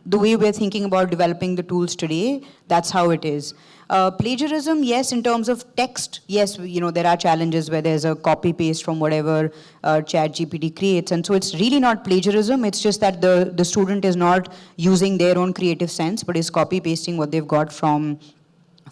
the way we're thinking about developing the tools today, that's how it is. Plagiarism, yes, in terms of text, yes, there are challenges where there's a copy-paste from whatever ChatGPT creates. And so it's really not plagiarism. It's just that the student is not using their own creative sense, but is copy-pasting what they've got from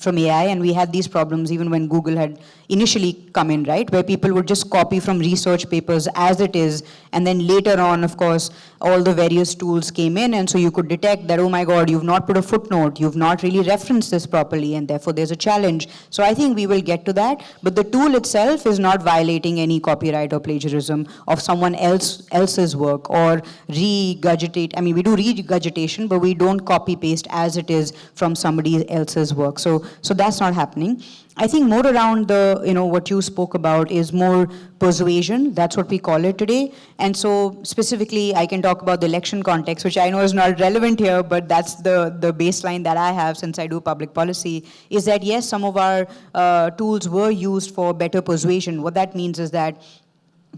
AI, and we had these problems even when Google had initially come in, right, where people would just copy from research papers as it is, and then later on, of course, all the various tools came in, and so you could detect that, oh my God, you've not put a footnote, you've not really referenced this properly, and therefore there's a challenge. So I think we will get to that, but the tool itself is not violating any copyright or plagiarism of someone else's work or regurgitate. I mean, we do regurgitation, but we don't copy-paste as it is from somebody else's work. So that's not happening. I think more around what you spoke about is more persuasion. That's what we call it today. And so specifically, I can talk about the election context, which I know is not relevant here, but that's the baseline that I have since I do public policy, is that yes, some of our tools were used for better persuasion. What that means is that,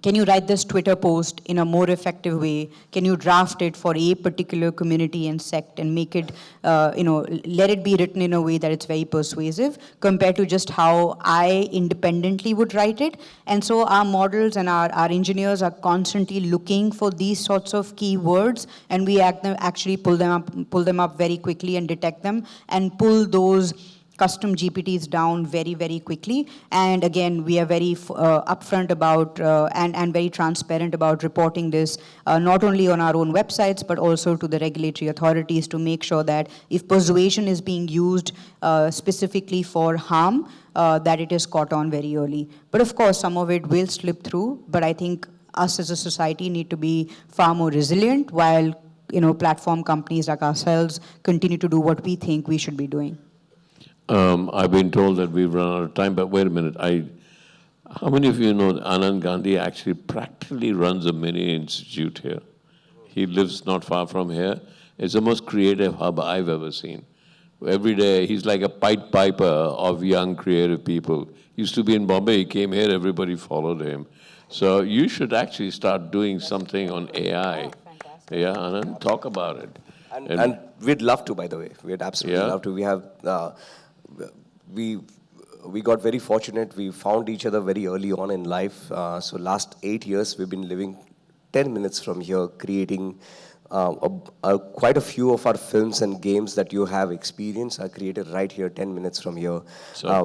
can you write this Twitter post in a more effective way? Can you draft it for a particular community and sect and make it, let it be written in a way that it's very persuasive compared to just how I independently would write it? And so our models and our engineers are constantly looking for these sorts of keywords, and we actually pull them up very quickly and detect them and pull those custom GPTs down very, very quickly. And again, we are very upfront about and very transparent about reporting this, not only on our own websites, but also to the regulatory authorities to make sure that if persuasion is being used specifically for harm, that it is caught on very early. But of course, some of it will slip through, but I think us as a society need to be far more resilient while platform companies like ourselves continue to do what we think we should be doing. I've been told that we've run out of time, but wait a minute. How many of you know that Anand Gandhi actually practically runs a mini institute here? He lives not far from here. It's the most creative hub I've ever seen. Every day, he's like a Pied Piper of young creative people. Used to be in Bombay, he came here, everybody followed him. So you should actually start doing something on AI. Yeah, and then talk about it. And we'd love to, by the way. We'd absolutely love to. We have, we got very fortunate. We found each other very early on in life. So last 8 years, we've been living 10 minutes from here, creating quite a few of our films and games that you have experienced are created right here, 10 minutes from here,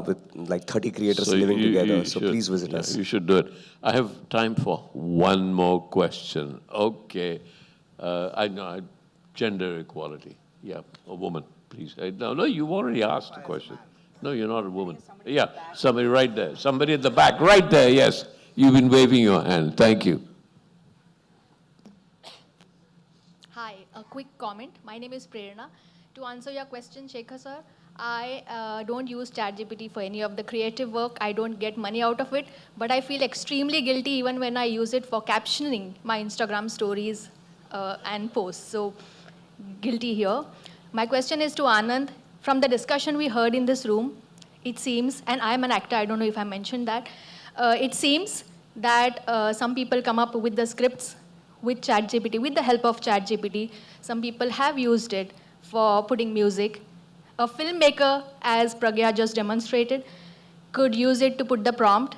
with like 30 creators living together. So please visit us. You should do it. I have time for one more question. Okay. I know, gender equality. Yeah, a woman, please. No, you've already asked a question. No, you're not a woman. Yeah, somebody right there. Somebody at the back, right there, yes. You've been waving your hand. Thank you. Hi, a quick comment. My name is Prerna. To answer your question, Shekhar sir, I don't use ChatGPT for any of the creative work. I don't get money out of it, but I feel extremely guilty even when I use it for captioning my Instagram stories and posts. So, guilty here. My question is to Anand. From the discussion we heard in this room, it seems, and I'm an actor, I don't know if I mentioned that, it seems that some people come up with the scripts with ChatGPT, with the help of ChatGPT. Some people have used it for putting music. A filmmaker, as Pragya just demonstrated, could use it to put the prompt.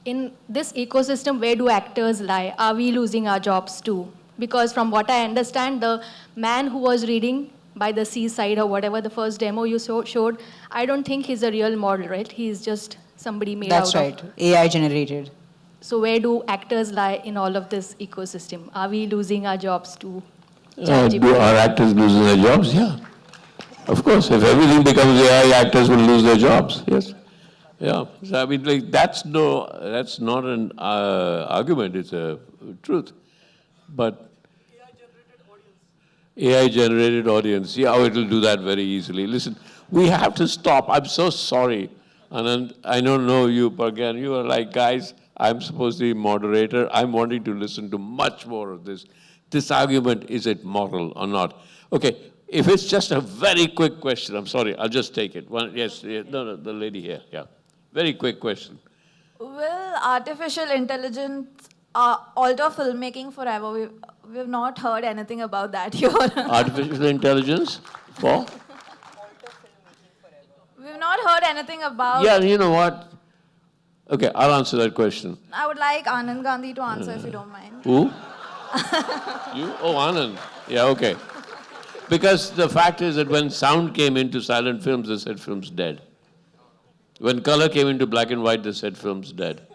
In this ecosystem, where do actors lie? Are we losing our jobs too? Because from what I understand, the man who was reading by the seaside or whatever the first demo you showed, I don't think he's a real model, right? He's just somebody made That's out right, AI generated. So where do actors lie in all of this ecosystem? Are we losing our jobs to Do ChatGPT? our actors losing their jobs? Yeah. Of course, if everything becomes AI, actors will lose their jobs. Yes. Yeah. So I mean, like, that's not an argument. It's a truth. But AI-generated audience. Yeah, oh, it'll do that very easily. Listen, we have to stop. I'm so sorry. Anand, I don't know you, but again, you are like, guys, I'm supposed to be moderator. I'm wanting to listen to much more of this. This argument, is it moral or not? Okay, if it's just a very quick question, I'm sorry, I'll just take it. Yes, no, the lady here, yeah. Very quick question. Will artificial intelligence alter filmmaking forever? We've not heard anything about that here. Artificial intelligence for? We've not heard anything about... Yeah, you know what? Okay, I'll answer that question. I would like Anand Gandhi to answer if you don't mind. Who? You? Oh, Anand. Yeah, okay. Because the fact is that when sound came into silent films, they said film's dead. When color came into black and white, they said film's dead.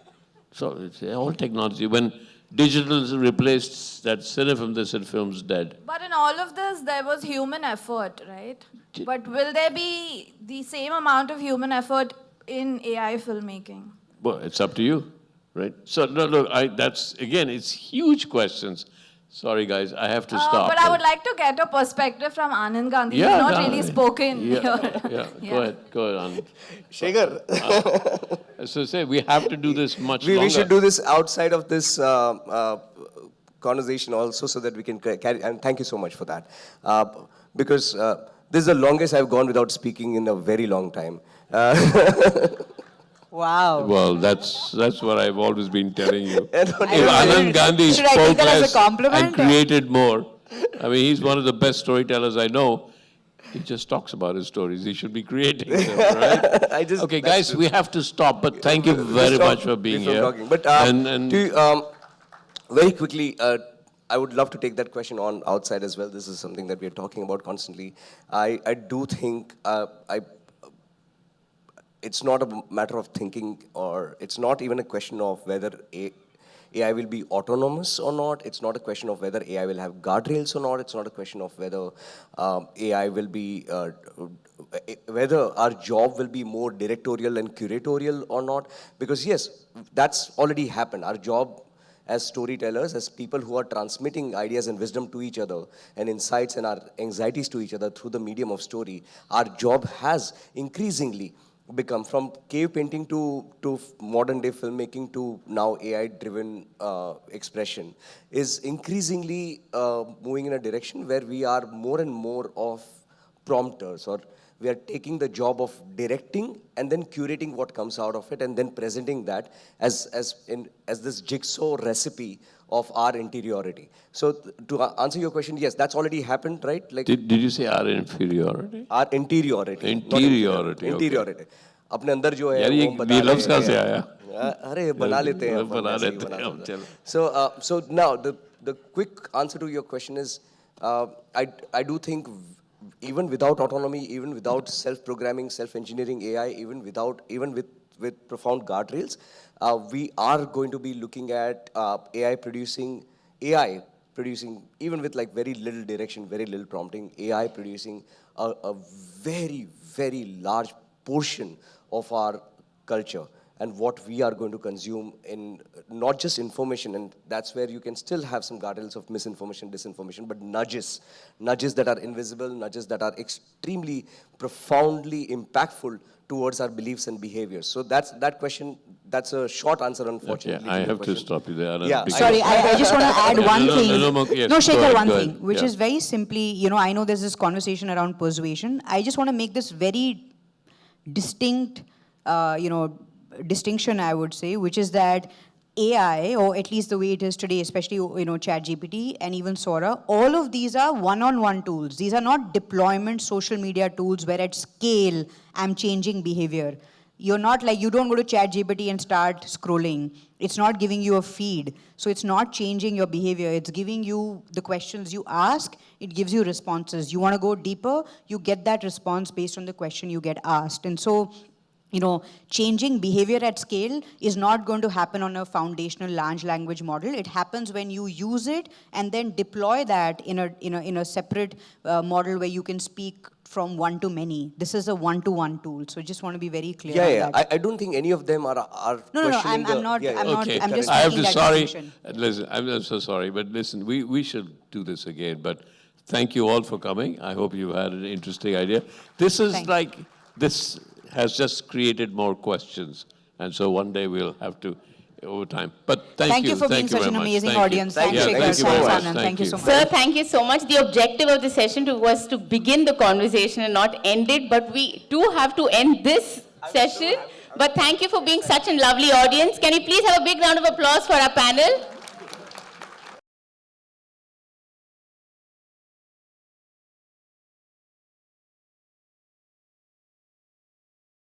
So it's all technology. When digital replaced that cinefilm, they said film's dead. But in all of this, there was human effort, right? But will there be the same amount of human effort in AI filmmaking? Well, it's up to you, right? So, no, look, that's, again, it's huge questions. Sorry, guys, I have to stop. But I would like to get a perspective from Anand Gandhi. Yeah, He's not really spoken here. Yeah, go ahead, Anand. Shekhar. So say, we have to do this much longer. We should do this outside of this conversation also so that we can carry, and thank you so much for that. Because this is the longest I've gone without speaking in a very long time. Wow. Well, that's what I've always been telling you. If Anand Gandhi spoke less and created more, I mean, he's one of the best storytellers I know. He just talks about his stories. He should be creating them, right? Okay, guys, we have to stop, but thank you very much for being here. But very quickly, I would love to take that question on outside as well. This is something that we are talking about constantly. I do think it's not a matter of thinking, or it's not even a question of whether AI will be autonomous or not. It's not a question of whether AI will have guardrails or not. It's not a question of whether AI will be, whether our job will be more directorial and curatorial or not. Because yes, that's already happened. Our job as storytellers, as people who are transmitting ideas and wisdom to each other, and insights and our anxieties to each other through the medium of story, our job has increasingly become, from cave painting to modern day filmmaking to now AI-driven expression, is increasingly moving in a direction where we are more and more of prompters, or We are taking the job of directing and then curating what comes out of it and then presenting that as this jigsaw recipe of our interiority. So to answer your question, yes, that's already happened, right? Like Did you say our inferiority? Our interiority. Interiority. Interiority. अपने अंदर जो है यार ये वो बना लफ्ज़ कहाँ से रहे आया? हैं। अरे बना लेते हैं बना लेते हैं हम, चलो। So now the quick answer to your question is I do think even without autonomy, even without self-programming, self-engineering AI, even with profound guardrails, we are going to be looking at AI producing even with like very little direction, very little prompting, AI producing a very, very large portion of our culture and what we are going to consume in not just information, and that's where you can still have some guardrails of misinformation, disinformation, but nudges that are invisible, nudges that are extremely profoundly impactful towards our beliefs and behaviors. So that question, that's a short answer, unfortunately. Okay, I have to stop you there. Yeah. Sorry, I just want to add one thing. Yes, No, Shekhar, one go thing, ahead. which Yeah. is very simply, I know there's this conversation around persuasion. I just want to make this very distinct, distinction, I would say, which is that AI, or at least the way it is today, especially, ChatGPT and even Sora, all of these are one-on-one tools. These are not deployment social media tools where at scale I'm changing behavior. You're not like, you don't go to ChatGPT and start scrolling. It's not giving you a feed. So it's not changing your behavior. It's giving you the questions you ask. It gives you responses. You want to go deeper, you get that response based on the question you get asked. And so, changing behavior at scale is not going to happen on a foundational large language model. It happens when you use it and then deploy that in a separate model where you can speak from one to many. This is a one-to-one tool. So just want to be very clear on that. I don't think any of them are No, questioning I'm not. the, I'm just I have making to that sorry. distinction. Listen, I'm so sorry, but listen, we should do this again. But thank you all for coming. I hope you had an interesting idea. This is this has just created more questions, and so one day we'll have to over time. But thank you for being such an amazing audience. Thanks, Shekhar. Thank you very much. Anand. Thank you so much. Sir, thank you so much. The objective of the session was to begin the conversation and not end it, but we do have to end this session. But thank you for being such a lovely audience. Can you please have a big round of applause for our panel?